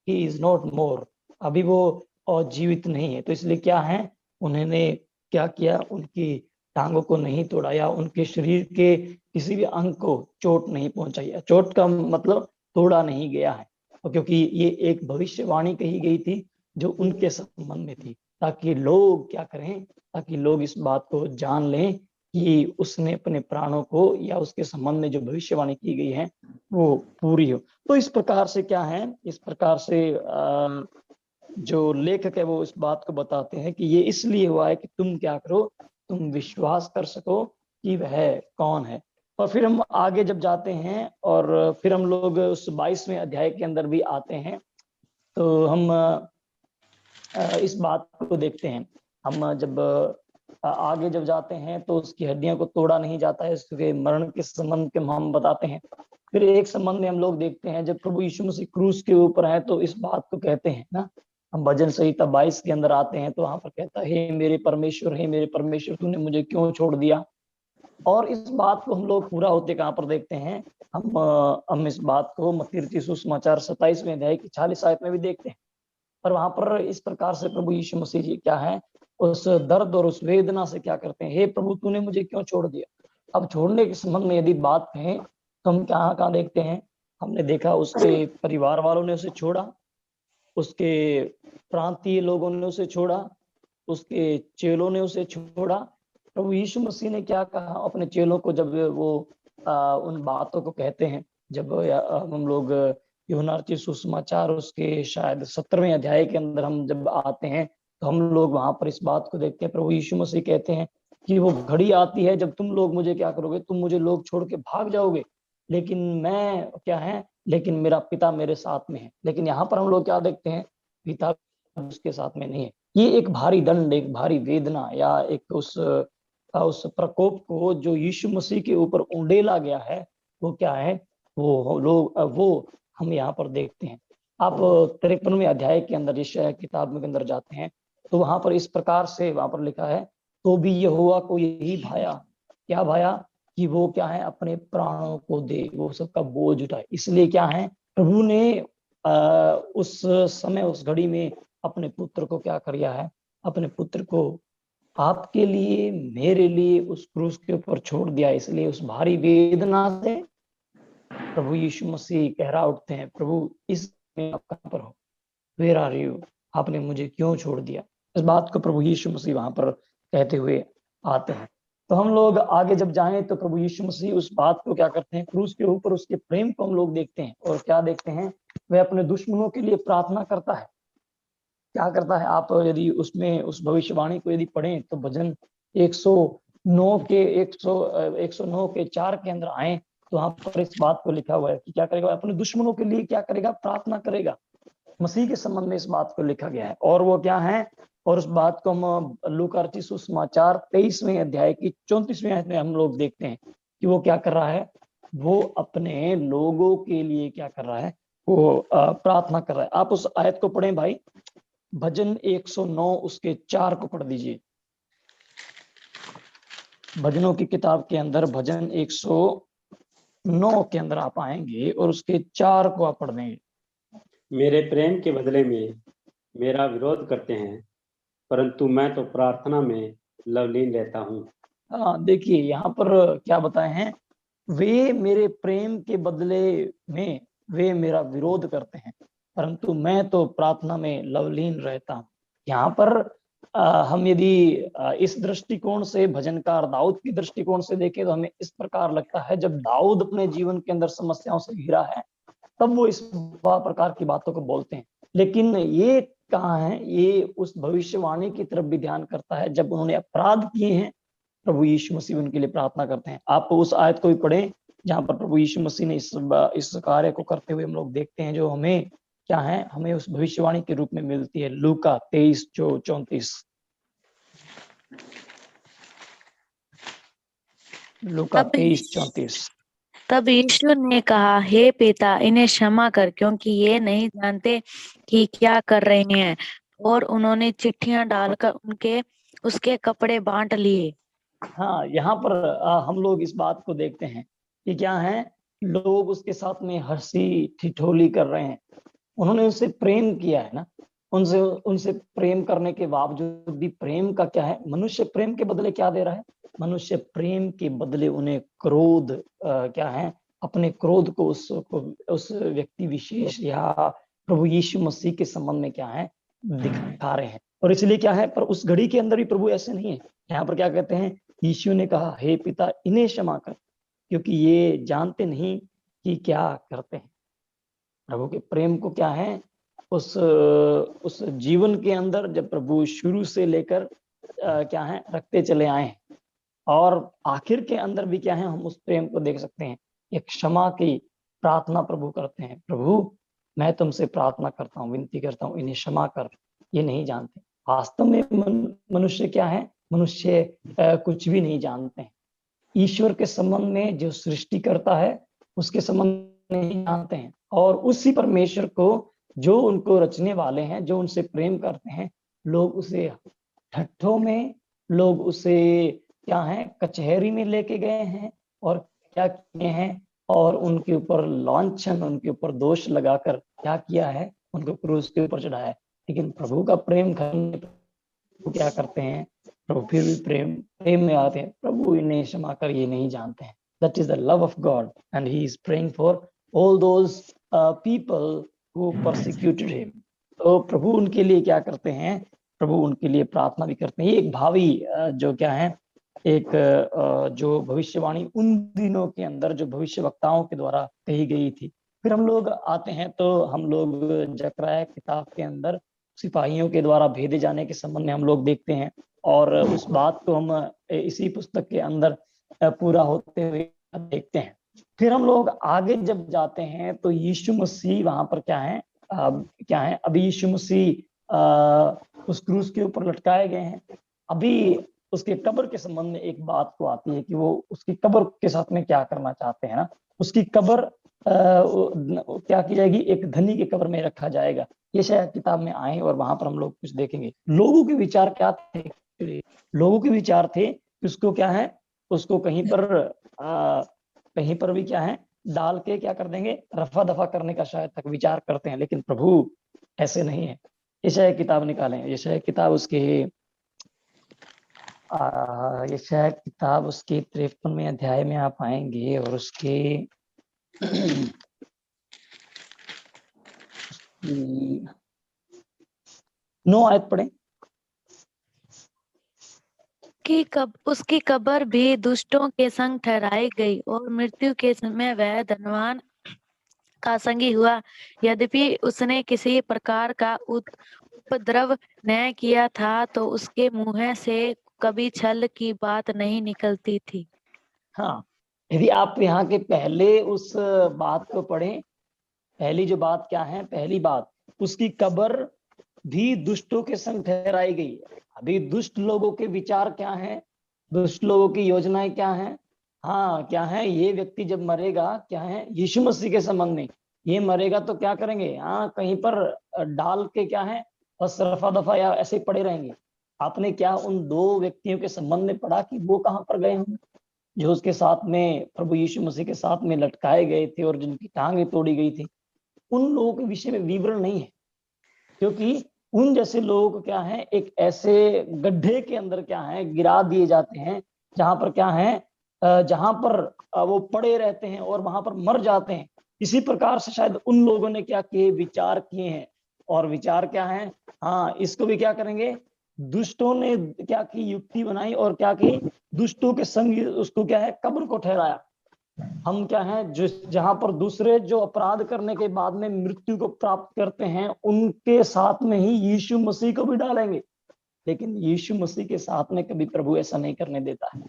Speaker 1: ही इज नॉट मोर, अभी वो और जीवित नहीं है। तो इसलिए क्या है, उन्होंने क्या किया, उनकी टांगों को नहीं तोड़ा या उनके शरीर के किसी भी अंग को चोट नहीं पहुंचाई। चोट का मतलब तोड़ा नहीं गया है, क्योंकि ये एक भविष्यवाणी कही गई थी जो उनके संबंध में थी, ताकि लोग क्या करें, ताकि लोग इस बात को जान लें कि उसने अपने प्राणों को या उसके संबंध में जो भविष्यवाणी की गई है वो पूरी हो। तो इस प्रकार से क्या है, इस प्रकार से जो लेखक है वो इस बात को बताते हैं कि ये इसलिए हुआ है कि तुम क्या करो, तुम विश्वास कर सको कि वह कौन है। और फिर हम आगे जब जाते हैं और फिर हम लोग उस 22वें अध्याय के अंदर भी आते हैं, तो हम इस बात को देखते हैं। हम जब आगे जब जाते हैं तो उसकी हड्डियों को तोड़ा नहीं जाता है, उसके मरण के संबंध के हम बताते हैं। फिर एक संबंध में हम लोग देखते हैं जब प्रभु यीशु मसीह क्रूस के ऊपर है तो इस बात को कहते हैं ना, हम भजन संहिता 22 के अंदर आते हैं तो वहां पर कहता है, हे मेरे परमेश्वर तूने मुझे क्यों छोड़ दिया। और इस बात को हम लोग पूरा होते कहां पर देखते हैं, हम इस बात को मत्ती रचित सुसमाचार 27वें अध्याय की 40 आयत में भी देखते हैं। पर वहां पर इस प्रकार से प्रभु यीशु मसीह जी क्या है, उस दर्द और उस वेदना से क्या करते हैं, हे प्रभु तूने मुझे क्यों छोड़ दिया। अब छोड़ने के संबंध में यदि बात कहें तो हम कहाँ देखते हैं, हमने देखा उसके परिवार वालों ने उसे छोड़ा, उसके प्रांतीय लोगों ने उसे छोड़ा, उसके चेलों ने उसे छोड़ा। प्रभु यीशु मसीह ने क्या कहा अपने चेलों को जब वो उन बातों को कहते हैं, जब हम लोग यूहन्ना रचित सुसमाचार उसके शायद 17वें अध्याय के अंदर हम जब आते हैं तो हम लोग वहां पर इस बात को देखते हैं, प्रभु यीशु मसीह कहते हैं कि वो घड़ी आती है जब तुम लोग मुझे क्या करोगे, तुम मुझे लोग छोड़ के भाग जाओगे, लेकिन मैं क्या है, लेकिन मेरा पिता मेरे साथ में है। लेकिन यहाँ पर हम लोग क्या देखते हैं, पिता उसके साथ में नहीं है। ये एक भारी दंड, एक भारी वेदना या एक उस प्रकोप को जो यीशु मसीह के ऊपर उंडेला गया है वो क्या है, वो लोग वो हम यहाँ पर देखते हैं। आप 53वें अध्याय के अंदर यशायाह किताब के अंदर जाते हैं तो वहां पर इस प्रकार से वहां पर लिखा है, तो भी यहोवा को यही भाया, क्या भाया, कि वो क्या है अपने प्राणों को दे, वो सबका बोझ उठाए। इसलिए क्या है, प्रभु ने उस समय उस घड़ी में अपने पुत्र को क्या किया है, अपने पुत्र को आपके लिए मेरे लिए उस क्रूस के ऊपर छोड़ दिया। इसलिए उस भारी वेदना से प्रभु यीशु मसीह कहरा उठते हैं, प्रभु इस आप कहां पर हो, वेयर आर यू, आपने मुझे क्यों छोड़ दिया। इस बात को प्रभु यीशु मसीह वहां पर कहते हुए आते हैं। तो हम लोग आगे जब जाएं तो प्रभु यीशु मसीह उस बात को क्या करते हैं, क्रूस के ऊपर उसके प्रेम को हम लोग देखते हैं। और क्या देखते हैं, वह अपने दुश्मनों के लिए प्रार्थना करता है। क्या करता है, आप यदि उसमें उस भविष्यवाणी को यदि पढ़ें तो भजन 109 के 4 के अंदर आए तो वहां पर इस बात को लिखा हुआ है कि क्या करेगा, अपने दुश्मनों के लिए क्या करेगा, प्रार्थना करेगा। मसीह के संबंध में इस बात को लिखा गया है। और वो क्या है, और उस बात को हम लूका रचित सुसमाचार 23वें अध्याय की 34वें आयत में हम लोग देखते हैं कि वो क्या कर रहा है, वो अपने लोगों के लिए क्या कर रहा है, वो प्रार्थना कर रहा है। आप उस आयत को पढ़ें भाई, भजन 109 उसके 4 को पढ़ दीजिए। भजनों की किताब के अंदर भजन 109 के अंदर आप आएंगे और उसके 4 को आप पढ़ देंगे।
Speaker 3: मेरे प्रेम के बदले में मेरा विरोध करते हैं, परंतु मैं तो प्रार्थना में लवलीन रहता हूँ।
Speaker 1: हाँ देखिए यहाँ पर क्या बताए हैं, वे मेरे प्रेम के बदले में वे मेरा विरोध करते हैं, परंतु मैं तो प्रार्थना में लवलीन रहता हूँ। यहाँ पर हम यदि इस दृष्टिकोण से भजनकार दाऊद की दृष्टिकोण से देखें तो हमें इस प्रकार लगता है, जब दाऊद अपने जीवन के अंदर समस्याओं से घिरा है तब वो इस प्रकार की बातों को बोलते हैं। लेकिन ये कहाँ है, ये उस भविष्यवाणी की तरफ भी ध्यान करता है जब उन्होंने अपराध किए हैं, प्रभु यीशु मसीह उनके लिए प्रार्थना करते हैं। आप उस आयत को भी पढ़ें जहां पर प्रभु यीशु मसीह ने इस कार्य को करते हुए हम लोग देखते हैं, जो हमें क्या है, हमें उस भविष्यवाणी के रूप में मिलती है। लूका 23:34, लूका 23:34।
Speaker 2: तब यीशु ने कहा, हे पिता, इन्हें क्षमा कर, क्योंकि ये नहीं जानते कि क्या कर रहे हैं। और उन्होंने चिट्ठियां डालकर उसके कपड़े बांट लिए।
Speaker 1: हाँ, यहाँ पर हम लोग इस बात को देखते हैं कि क्या है, लोग उसके साथ में हंसी ठिठोली कर रहे हैं। उन्होंने उससे प्रेम किया है ना, उनसे प्रेम करने के बावजूद भी प्रेम का क्या है, मनुष्य प्रेम के बदले क्या दे रहा है, मनुष्य प्रेम के बदले उन्हें क्रोध क्या है, अपने क्रोध को उस व्यक्ति विशेष या प्रभु यीशु मसीह के संबंध में क्या है, दिखा रहे हैं। और इसलिए क्या है, पर उस घड़ी के अंदर भी प्रभु ऐसे नहीं है। यहाँ पर क्या कहते हैं, यीशु ने कहा, हे पिता, इन्हें क्षमा कर, क्योंकि ये जानते नहीं कि क्या करते हैं। प्रभु के प्रेम को क्या है, उस जीवन के अंदर जब प्रभु शुरू से लेकर क्या है, रखते चले आए हैं, और आखिर के अंदर भी क्या है, हम उस प्रेम को देख सकते हैं। एक क्षमा की प्रार्थना प्रभु करते हैं, प्रभु मैं तुमसे प्रार्थना करता हूँ, विनती करता हूँ, इन्हें क्षमा कर, ये नहीं जानते। वास्तव में मनुष्य क्या है, मनुष्य कुछ भी नहीं जानते हैं। ईश्वर के संबंध में, जो सृष्टि करता है उसके संबंध में नहीं जानते हैं, और उसी परमेश्वर को जो उनको रचने वाले हैं, जो उनसे प्रेम करते हैं, लोग उसे ठट्ठों में, लोग उसे क्या है, कचहरी में लेके गए हैं और क्या किए हैं, और उनके ऊपर लांछन, उनके ऊपर दोष लगाकर क्या किया है, उनको क्रूस के ऊपर चढ़ाया है। लेकिन प्रभु का प्रेम करने पर क्या करते हैं, प्रभु फिर भी प्रेम में आते हैं, प्रभु इन्हें क्षमा कर, ये नहीं जानते हैं। That is the love of God, and he is praying for all those people who persecuted him. तो प्रभु उनके लिए क्या करते हैं, प्रभु उनके लिए प्रार्थना भी करते हैं। ये एक भावी जो क्या है, एक जो भविष्यवाणी उन दिनों के अंदर जो भविष्यवक्ताओं के द्वारा कही गई थी। फिर हम लोग आते हैं तो हम लोग जकरयाह किताब के अंदर सिपाहियों के द्वारा भेजे जाने के संबंध में हम लोग देखते हैं, और उस बात को हम इसी पुस्तक के अंदर पूरा होते हुए देखते हैं। फिर हम लोग आगे जब जाते हैं तो यीशु मसीह वहां पर क्या है, अभी यीशु मसीह उस क्रूस के ऊपर लटकाए गए हैं। अभी उसके कब्र के संबंध में एक बात को आती है कि वो उसकी कब्र के साथ में क्या करना चाहते हैं ना, उसकी कब्र क्या की जाएगी, एक धनी की कब्र में रखा जाएगा। ये शायद किताब में आए और वहां पर हम लोग कुछ देखेंगे। लोगों के विचार क्या थे, लोगों के विचार थे कि उसको क्या है, उसको कहीं पर भी क्या है, डाल के क्या कर देंगे, रफा दफा करने का शायद तक विचार करते हैं। लेकिन प्रभु ऐसे नहीं है। यशायाह किताब निकालें, यशायाह किताब उसके यशायाह किताब उसके 53वें अध्याय में आप आएंगे, और उसके 9 आयत पढ़ें।
Speaker 2: उसकी कब्र भी दुष्टों के संग ठहराई गई, और मृत्यु के समय वह धनवान का संगी हुआ। यद्यपि उसने किसी प्रकार का उपद्रव न किया था, तो उसके मुंह से कभी छल की बात नहीं निकलती थी।
Speaker 1: हाँ, यदि आप यहाँ के पहले उस बात को पढ़ें, पहली जो बात क्या है, पहली बात, उसकी कब्र भी दुष्टों के संग ठहराई गई। अभी दुष्ट लोगों के विचार क्या हैं, दुष्ट लोगों की योजनाएं क्या हैं। हाँ, क्या है, ये व्यक्ति जब मरेगा, क्या है, यीशु मसीह के संबंध में ये मरेगा तो क्या करेंगे, हाँ, कहीं पर डाल के क्या है, बस रफा दफा या ऐसे पड़े रहेंगे। आपने क्या उन 2 व्यक्तियों के संबंध में पढ़ा कि वो कहाँ पर गए होंगे, जो उसके साथ में, प्रभु यीशु मसीह के साथ में लटकाए गए थे और जिनकी टांगें तोड़ी गई थी। उन लोगों के विषय में विवरण नहीं है, क्योंकि उन जैसे लोग क्या है, एक ऐसे गड्ढे के अंदर क्या है, गिरा दिए जाते हैं, जहां पर क्या है, जहां पर वो पड़े रहते हैं और वहां पर मर जाते हैं। इसी प्रकार से शायद उन लोगों ने क्या किए, विचार किए हैं, और विचार क्या है, हाँ, इसको भी क्या करेंगे, दुष्टों ने क्या की, युक्ति बनाई और क्या की, दुष्टों के संग उसको क्या है, कब्र को ठहराया। हम क्या है, जो जहां पर दूसरे जो अपराध करने के बाद में मृत्यु को प्राप्त करते हैं, उनके साथ में ही यीशु मसीह को भी डालेंगे। लेकिन यीशु मसीह के साथ में कभी प्रभु ऐसा नहीं करने देता है।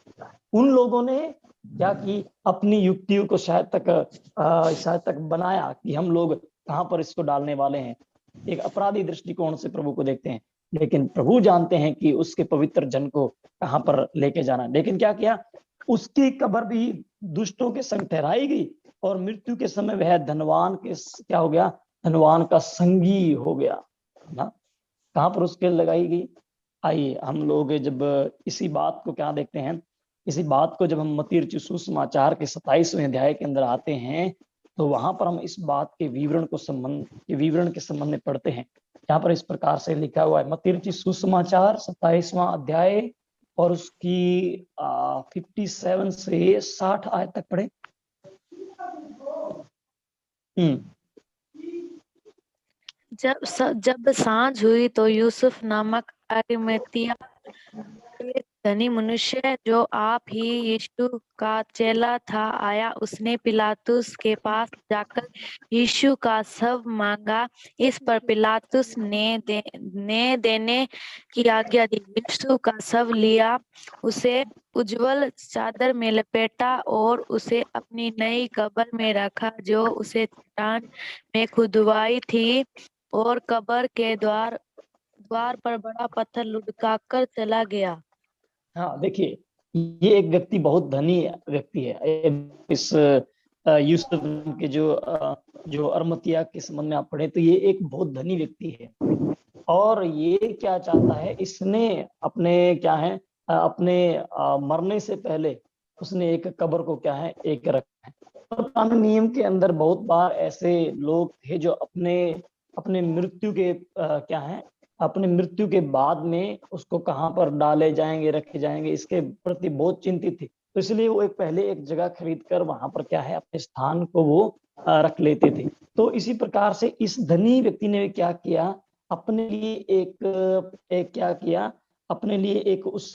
Speaker 1: उन लोगों ने क्या की, अपनी युक्तियों को शायद तक बनाया कि हम लोग कहां पर इसको डालने वाले हैं। एक अपराधी दृष्टिकोण से प्रभु को देखते हैं, लेकिन प्रभु जानते हैं कि उसके पवित्र जन को कहां पर लेके जाना। लेकिन क्या किया, उसकी कब्र भी दुष्टों के संग ठहराई गई और मृत्यु के समय वह धनवान के क्या हो गया, धनवान का संगी हो गया ना। कहां पर उसके लगाई गई। आइए हम लोग जब इसी बात को क्या देखते हैं, इसी बात को जब हम मत्ती रचित सुसमाचार के 27वें अध्याय के अंदर आते हैं, तो वहां पर हम इस बात के विवरण के संबंध में पढ़ते हैं। यहाँ पर इस प्रकार से लिखा हुआ है, मत्ती रचित सुसमाचार 27वां अध्याय और उसकी 57 से 60 आयत तक पढ़े।
Speaker 2: जब सांझ हुई तो यूसुफ नामक अरिमतिया एक धनी मनुष्य जो आप ही यीशु का चेला था आया। उसने पिलातुस के पास जाकर यीशु का शव मांगा। इस पर पिलातुस ने देने की आज्ञा दी। यीशु का शव लिया, उसे उज्जवल चादर में लपेटा और उसे अपनी नई कब्र में रखा जो उसे चट्टान में खुदवाई थी, और कब्र के द्वार पर बड़ा पत्थर लुढ़काकर चला गया।
Speaker 1: हाँ देखिए, ये एक व्यक्ति बहुत धनी व्यक्ति है। इस यूसुफ के जो अरमतिया के संबंध में आप पढ़े तो ये एक बहुत धनी व्यक्ति है। और ये क्या चाहता है, इसने अपने क्या है, अपने मरने से पहले उसने एक कब्र को क्या है, एक रखा है। और पुराने नियम के अंदर बहुत बार ऐसे लोग थे जो अपने मृत्यु के क्या है, अपने मृत्यु के बाद में उसको कहां पर डाले जाएंगे, रखे जाएंगे, इसके प्रति बहुत चिंतित थे। तो इसलिए वो पहले एक जगह खरीद कर वहां पर क्या है, अपने स्थान को वो रख लेते थे। तो इसी प्रकार से इस धनी व्यक्ति ने क्या किया, अपने लिए एक क्या किया, अपने लिए एक उस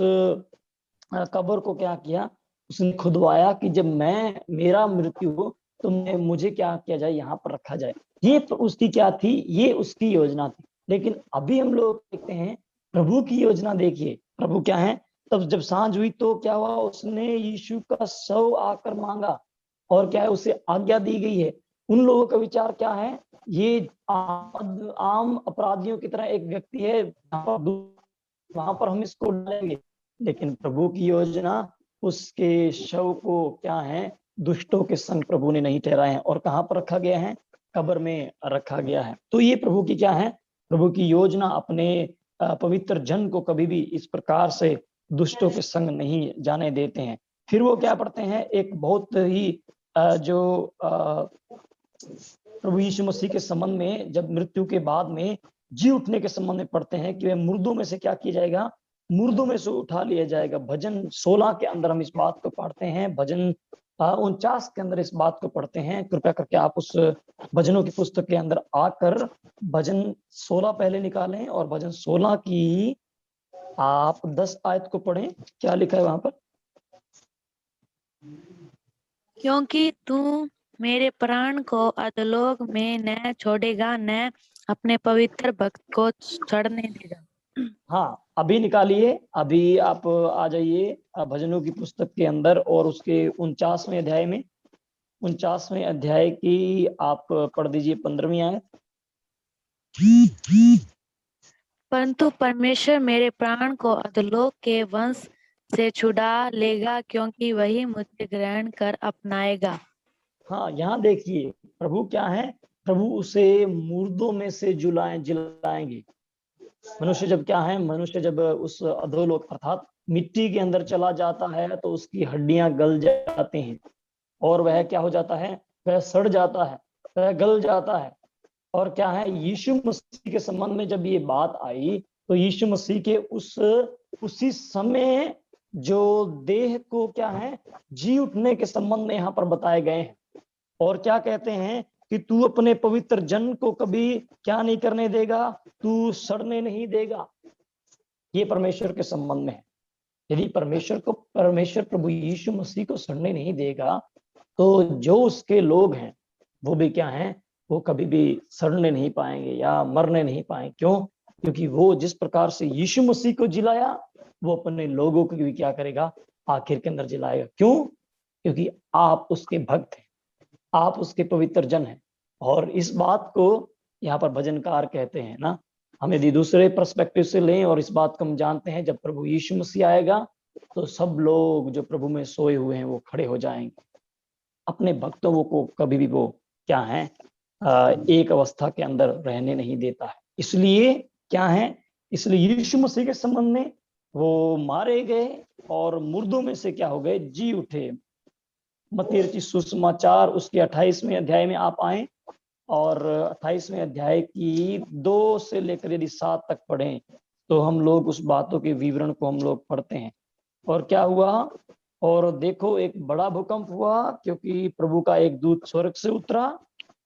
Speaker 1: कब्र को क्या किया, उसने खुदवाया कि जब मेरा मृत्यु हो तो मुझे क्या किया जाए, यहाँ पर रखा जाए। ये तो उसकी क्या थी, ये उसकी योजना थी। लेकिन अभी हम लोग देखते हैं प्रभु की योजना। देखिए प्रभु क्या है, तब जब सांझ हुई तो क्या हुआ, उसने यीशु का शव आकर मांगा और क्या है, उसे आज्ञा दी गई है। उन लोगों का विचार क्या है, ये आम अपराधियों की तरह एक व्यक्ति है, वहां पर हम इसको डालेंगे। लेकिन प्रभु की योजना, उसके शव को क्या है, दुष्टों के संग प्रभु ने नहीं ठहराए हैं और कहां पर रखा गया है, कब्र में रखा गया है। तो ये प्रभु की क्या है, प्रभु की योजना अपने पवित्र जन को कभी भी इस प्रकार से दुष्टों के संग नहीं जाने देते हैं। फिर वो क्या पढ़ते हैं, एक बहुत ही जो प्रभु यीशु मसीह के संबंध में, जब मृत्यु के बाद में जी उठने के संबंध में पढ़ते हैं कि वह मुर्दों में से क्या किया जाएगा, मुर्दों में से उठा लिया जाएगा। भजन 16 के अंदर हम इस बात को पढ़ते हैं, भजन 49 के अंदर इस बात को पढ़ते हैं। कृपया करके आप उस भजनों की पुस्तक के अंदर आकर भजन 16 पहले निकालें और भजन 16 की आप 10 आयत को पढ़ें। क्या लिखा है वहां पर,
Speaker 2: क्योंकि तू मेरे प्राण को अधोलोक में न छोड़ेगा, न अपने पवित्र भक्त को सड़ने देगा।
Speaker 1: हाँ अभी निकालिए, अभी आप आ जाइए भजनों की पुस्तक के अंदर और उसके 49वें अध्याय में, 49वें अध्याय की आप पढ़ दीजिए 15वीं आयत।
Speaker 2: परंतु परमेश्वर मेरे प्राण को अधोलोक के वंश से छुड़ा लेगा, क्योंकि वही मुझे ग्रहण कर अपनाएगा।
Speaker 1: हाँ यहाँ देखिए प्रभु क्या है, प्रभु उसे मुर्दों में से जिलाएंगे। मनुष्य जब क्या है, मनुष्य जब उस अधोलोक अर्थात मिट्टी के अंदर चला जाता है तो उसकी हड्डियां गल जाती हैं और वह क्या हो जाता है, वह सड़ जाता है, वह गल जाता है। और क्या है, यीशु मसीह के संबंध में जब ये बात आई तो यीशु मसीह के उसी समय जो देह को क्या है, जी उठने के संबंध में यहाँ पर बताए गए हैं। और क्या कहते हैं कि तू अपने पवित्र जन को कभी क्या नहीं करने देगा, तू सड़ने नहीं देगा। ये परमेश्वर के संबंध में है। यदि परमेश्वर प्रभु यीशु मसीह को सड़ने नहीं देगा तो जो उसके लोग हैं वो भी क्या हैं, वो कभी भी सड़ने नहीं पाएंगे या मरने नहीं पाएंगे। क्यों? क्योंकि वो जिस प्रकार से यीशु मसीह को जिलाया वो अपने लोगों को भी क्या करेगा, आखिर के अंदर जिलाएगा। क्यों? क्योंकि आप उसके भक्त हैं, आप उसके पवित्र जन हैं। और इस बात को यहाँ पर भजनकार कहते हैं ना, हम यदि दूसरे पर्सपेक्टिव से लें और इस बात को हम जानते हैं, जब प्रभु यीशु मसीह आएगा तो सब लोग जो प्रभु में सोए हुए हैं वो खड़े हो जाएंगे। अपने भक्तों को कभी भी वो क्या है, एक अवस्था के अंदर रहने नहीं देता है। इसलिए क्या है, इसलिए यीशु मसीह के संबंध में वो मारे गए और मुर्दों में से क्या हो गए, जी उठे। मत्ती रचित सुसमाचार उसके 28वें अध्याय में आप आए और 28वें अध्याय की 2 से लेकर यदि 7 तक पढ़ें तो हम लोग उस बातों के विवरण को हम लोग पढ़ते हैं। और क्या हुआ, और देखो एक बड़ा भूकंप हुआ, क्योंकि प्रभु का एक दूत स्वर्ग से उतरा,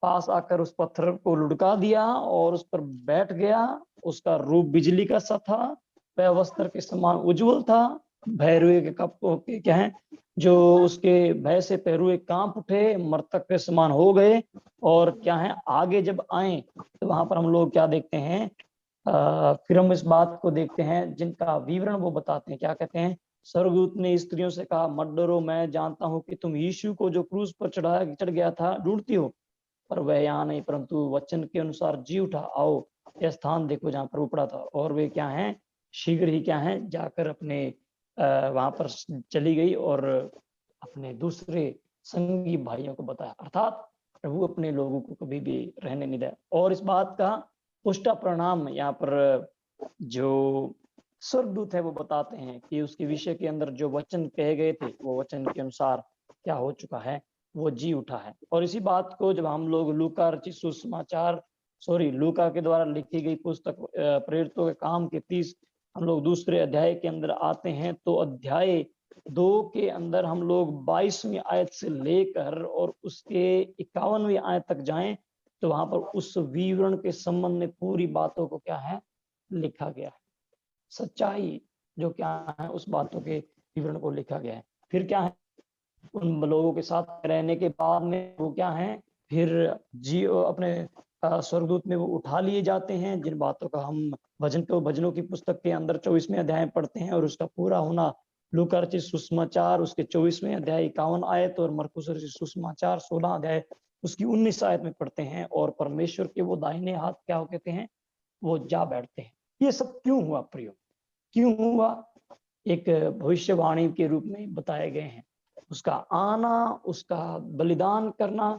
Speaker 1: पास आकर उस पत्थर को लुढ़का दिया और उस पर बैठ गया। उसका रूप बिजली का सा था, वह वस्त्र के समान उज्जवल था। भैरुए के कप के क्या है, जो उसके भय से पैरुए कांप उठे, मृतक के समान हो गए। और क्या है, आगे जब आए तो वहां पर हम लोग क्या देखते हैं, फिर हम इस बात को देखते हैं जिनका विवरण वो बताते हैं। क्या कहते हैं, स्वर्गदूत ने स्त्रियों से कहा, मत डरो, मैं जानता हूं कि तुम यीशु को जो क्रूस पर चढ़ गया था ढूंढती हो, पर वह यहाँ नहीं, परंतु वचन के अनुसार जी उठा। आओ यह स्थान देखो जहाँ पर वो पड़ा था। और वे क्या हैं, शीघ्र ही क्या है, जाकर अपने वहां पर चली गई और अपने दूसरे संगी भाइयों को बताया। अर्थात प्रभु अपने लोगों को कभी भी रहने नहीं दिया। और इस बात का पुष्टा परिणाम यहाँ पर जो स्वर्गदूत है वो बताते हैं कि उसके विषय के अंदर जो वचन कहे गए थे वो वचन के अनुसार क्या हो चुका है, वो जी उठा है। और इसी बात को जब हम लोग लूका रचित सुसमाचार लूका के द्वारा लिखी गई पुस्तक प्रेरितों के काम के 30 हम लोग दूसरे अध्याय के अंदर आते हैं तो अध्याय 2 के अंदर हम लोग 22वीं आयत से लेकर और उसके 51वीं आयत तक जाएं तो वहां पर उस विवरण के संबंध में पूरी बातों को क्या है, लिखा गया है। सच्चाई जो क्या है उस बातों के विवरण को लिखा गया है। फिर क्या है, उन लोगों के साथ रहने के बाद में वो क्या है, फिर जी अपने स्वर्गदूत में वो उठा लिए जाते हैं, जिन बातों का हम भजनों की पुस्तक के अंदर 24वें अध्याय में पढ़ते हैं। और उसका पूरा होना लूका रचित सुसमाचार उसके 24वें अध्याय 51 आयत और मरकुस रचित सुसमाचार 16 अध्याय उसकी 19 आयत में पढ़ते हैं। और परमेश्वर के वो दाहिने हाथ क्या कहते हैं, वो जा बैठते हैं। ये सब क्यों हुआ प्रियो, क्यों हुआ? एक भविष्यवाणी के रूप में बताए गए हैं। उसका आना, उसका बलिदान करना,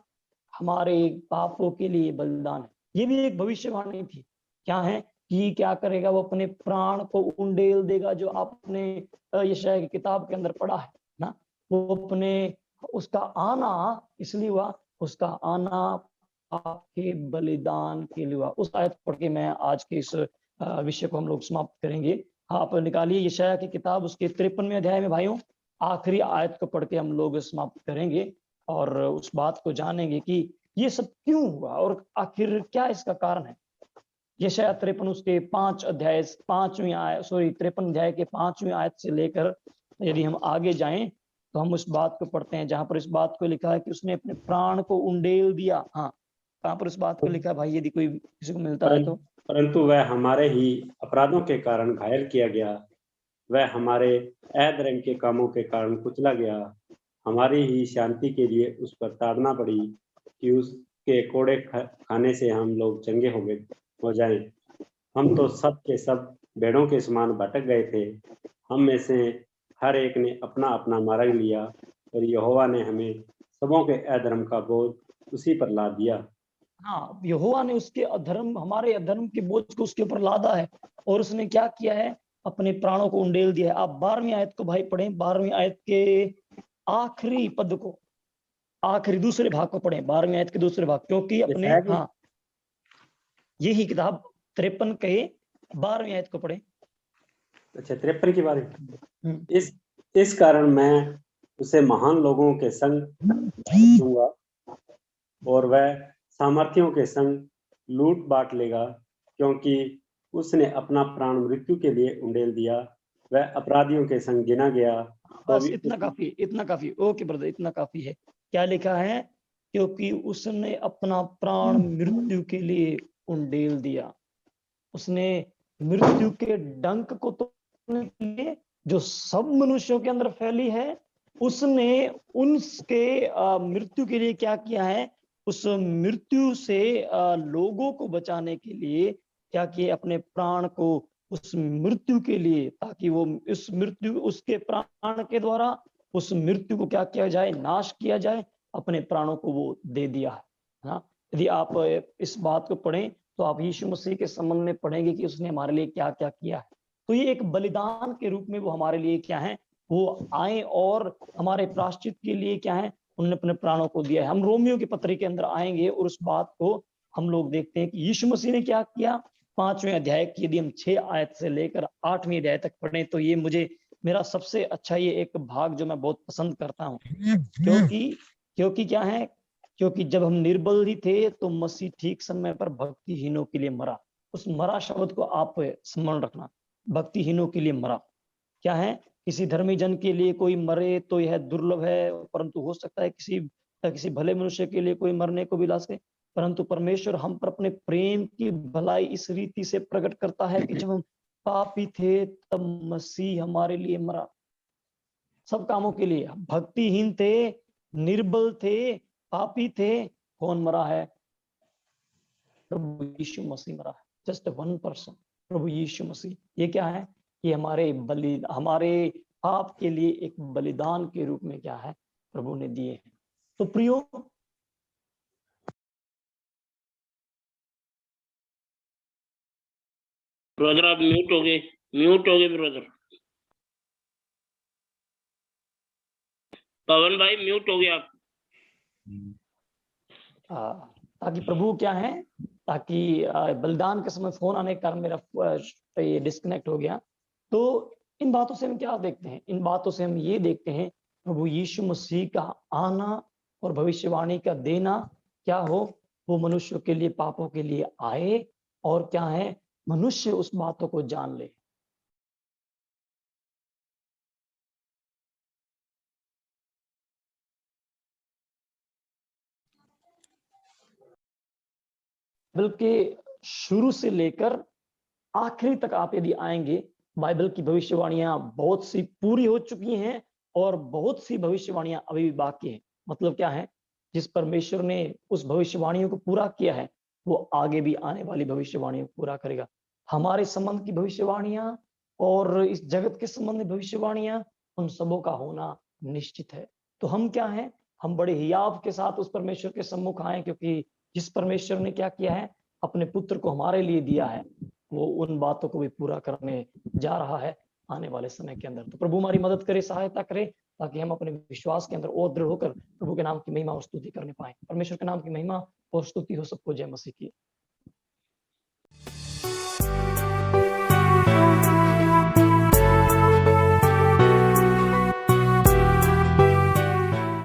Speaker 1: हमारे पापों के लिए बलिदान है। ये भी एक भविष्यवाणी थी। क्या है कि क्या करेगा, वो अपने प्राण को उंडेल देगा, जो आपने यशायाह की किताब के अंदर पढ़ा है ना। वो अपने, उसका आना इसलिए हुआ, उसका आना आपके बलिदान के लिए हुआ। उस आयत पढ़ के मैं आज के इस विषय को हम लोग समाप्त करेंगे। आप निकालिए यशायाह की किताब उसके 53वें अध्याय में भाइयों, आखिरी आयत को पढ़ के हम लोग समाप्त करेंगे और उस बात को जानेंगे कि ये सब क्यों हुआ और आखिर क्या इसका कारण है। यशायाह 53 उसके 5 अध्याय 5वीं आयत 53 अध्याय के 5वीं आयत से लेकर यदि हम आगे जाएं तो हम उस बात को पढ़ते हैं जहां पर इस बात को लिखा है कि उसने अपने प्राण को उंडेल दिया। हाँ, कहां पर इस बात को लिखा है भाई, यदि कोई किसी को मिलता है तो?
Speaker 3: परंतु वह हमारे ही अपराधों के कारण घायल किया गया, वह हमारे अधर्म के कामों के कारण कुचला गया, हमारी ही शांति के लिए उस पर ताड़ना पड़ी कि उसके कोड़े खाने से हम लोग चंगे हो जाएं। हम तो सब के सब भेड़ों के समान भटक गए थे, हम में से हर एक ने अपना अपना मार्ग लिया और यहोवा ने हमें सबों के अधर्म का बोझ उसी पर लाद दिया।
Speaker 1: हाँ, यहोवा ने उसके अधर्म, हमारे अधर्म के बोझ को उसके ऊपर लादा है और उसने क्या किया है, अपने प्राणों को उंडेल दिया है। आप 12वीं आयत को भाई पढ़ें, 12वीं आयत के आखिरी पद को, आखिरी दूसरे भाग को पढ़ें, 12वीं आयत के दूसरे भाग, क्योंकि अपने हाँ यही किताब 53 के 12वीं आयत को पढ़ें।
Speaker 3: अच्छा, 53 की बात। इस कारण मैं उसे महान लोगों के संग दूंगा और वह सामर्थियों के संग लूट बांट लेगा, क्योंकि उसने अपना प्राण मृत्यु के लिए उंडेल दिया, वह अपराधियों के संग गिना गया। तो
Speaker 1: बस
Speaker 3: भी
Speaker 1: इतना काफी। ओके ब्रदर, इतना काफी है। क्या लिखा है? क्योंकि उसने अपना प्राण मृत्यु के लिए उंडेल दिया। उसने मृत्यु के डंक को तोड़ने के लिए जो सब मनुष्यों के अंदर फैली है, उसने उनके मृत्यु के लिए क्या किया है? उस मृत्यु से लोगों को बचाने के लिए क्या किया? अपने प्राण को उस मृत्यु के लिए, ताकि वो उस मृत्यु, उसके प्राण के द्वारा उस मृत्यु को क्या किया जाए? नाश किया जाए। अपने प्राणों को वो दे दिया है ना। यदि आप इस बात को पढ़ें तो आप यीशु मसीह के संबंध में पढ़ेंगे कि उसने हमारे लिए क्या क्या किया है। तो ये एक बलिदान के रूप में वो हमारे लिए क्या है? वो आए और हमारे प्रायश्चित के लिए क्या है? उन्होंने अपने प्राणों को दिया है। हम रोमियो की पत्री के अंदर आएंगे और उस बात को हम लोग देखते हैं कि यीशु मसीह ने क्या किया। 5वें अध्याय की यदि हम 6 आयत से लेकर 8वीं अध्याय तक पढ़ें तो ये मुझे मेरा सबसे अच्छा ये एक भाग जो मैं बहुत पसंद करता हूँ। क्योंकि क्या है? क्योंकि जब हम निर्बल ही थे तो मसीह ठीक समय पर भक्तिहीनों के लिए मरा। उस मरा शब्द को आप स्मरण रखना, भक्तिहीनों के लिए मरा। क्या है? किसी धर्मी जन के लिए कोई मरे तो यह दुर्लभ है, परंतु हो सकता है किसी भले मनुष्य के लिए कोई मरने को भी ला सके। परंतु परमेश्वर हम पर अपने प्रेम की भलाई इस रीति से प्रकट करता है कि जब हम पापी थे तब मसीह हमारे लिए मरा। सब कामों के लिए भक्तिहीन थे, निर्बल थे, पापी थे। कौन मरा है? प्रभु यीशु मसीह मरा है। जस्ट 1%, प्रभु यीशु मसीह। ये क्या है? ये हमारे पाप के लिए एक बलिदान के रूप में क्या है? प्रभु ने दिए हैं। तो प्रियो,
Speaker 5: ब्रदर आप म्यूट हो गए ब्रदर। पवन भाई म्यूट हो गए आप।
Speaker 1: ताकि प्रभु क्या है, ताकि बलिदान के समय फोन आने के कारण मेरा ये डिस्कनेक्ट हो गया। तो इन बातों से हम क्या देखते हैं? इन बातों से हम ये देखते हैं प्रभु यीशु मसीह का आना और भविष्यवाणी का देना क्या हो? वो मनुष्यों के लिए, पापों के लिए आए और क्या है? मनुष्य उस बातों को जान ले। बल्कि शुरू से लेकर आखिरी तक आप यदि आएंगे, बाइबल की भविष्यवाणियां बहुत सी पूरी हो चुकी हैं और बहुत सी भविष्यवाणियां अभी भी बाकी हैं। मतलब क्या है? जिस परमेश्वर ने उस भविष्यवाणियों को पूरा किया है, वो आगे भी आने वाली भविष्यवाणियों को पूरा करेगा। हमारे संबंध की भविष्यवाणियां और इस जगत के संबंध में भविष्यवाणियां, उन सबों का होना निश्चित है। तो हम क्या है? हम बड़े हियाव के साथ उस परमेश्वर के सम्मुख आए, क्योंकि जिस परमेश्वर ने क्या किया है? अपने पुत्र को हमारे लिए दिया है, वो उन बातों को भी पूरा करने जा रहा है आने वाले समय के अंदर। तो प्रभु हमारी मदद करे, सहायता करे, ताकि हम अपने विश्वास के अंदर और दृढ़ होकर प्रभु के नाम की महिमा और स्तुति करने पाए। परमेश्वर के नाम की महिमा और स्तुति हो सबको। जय मसीह की।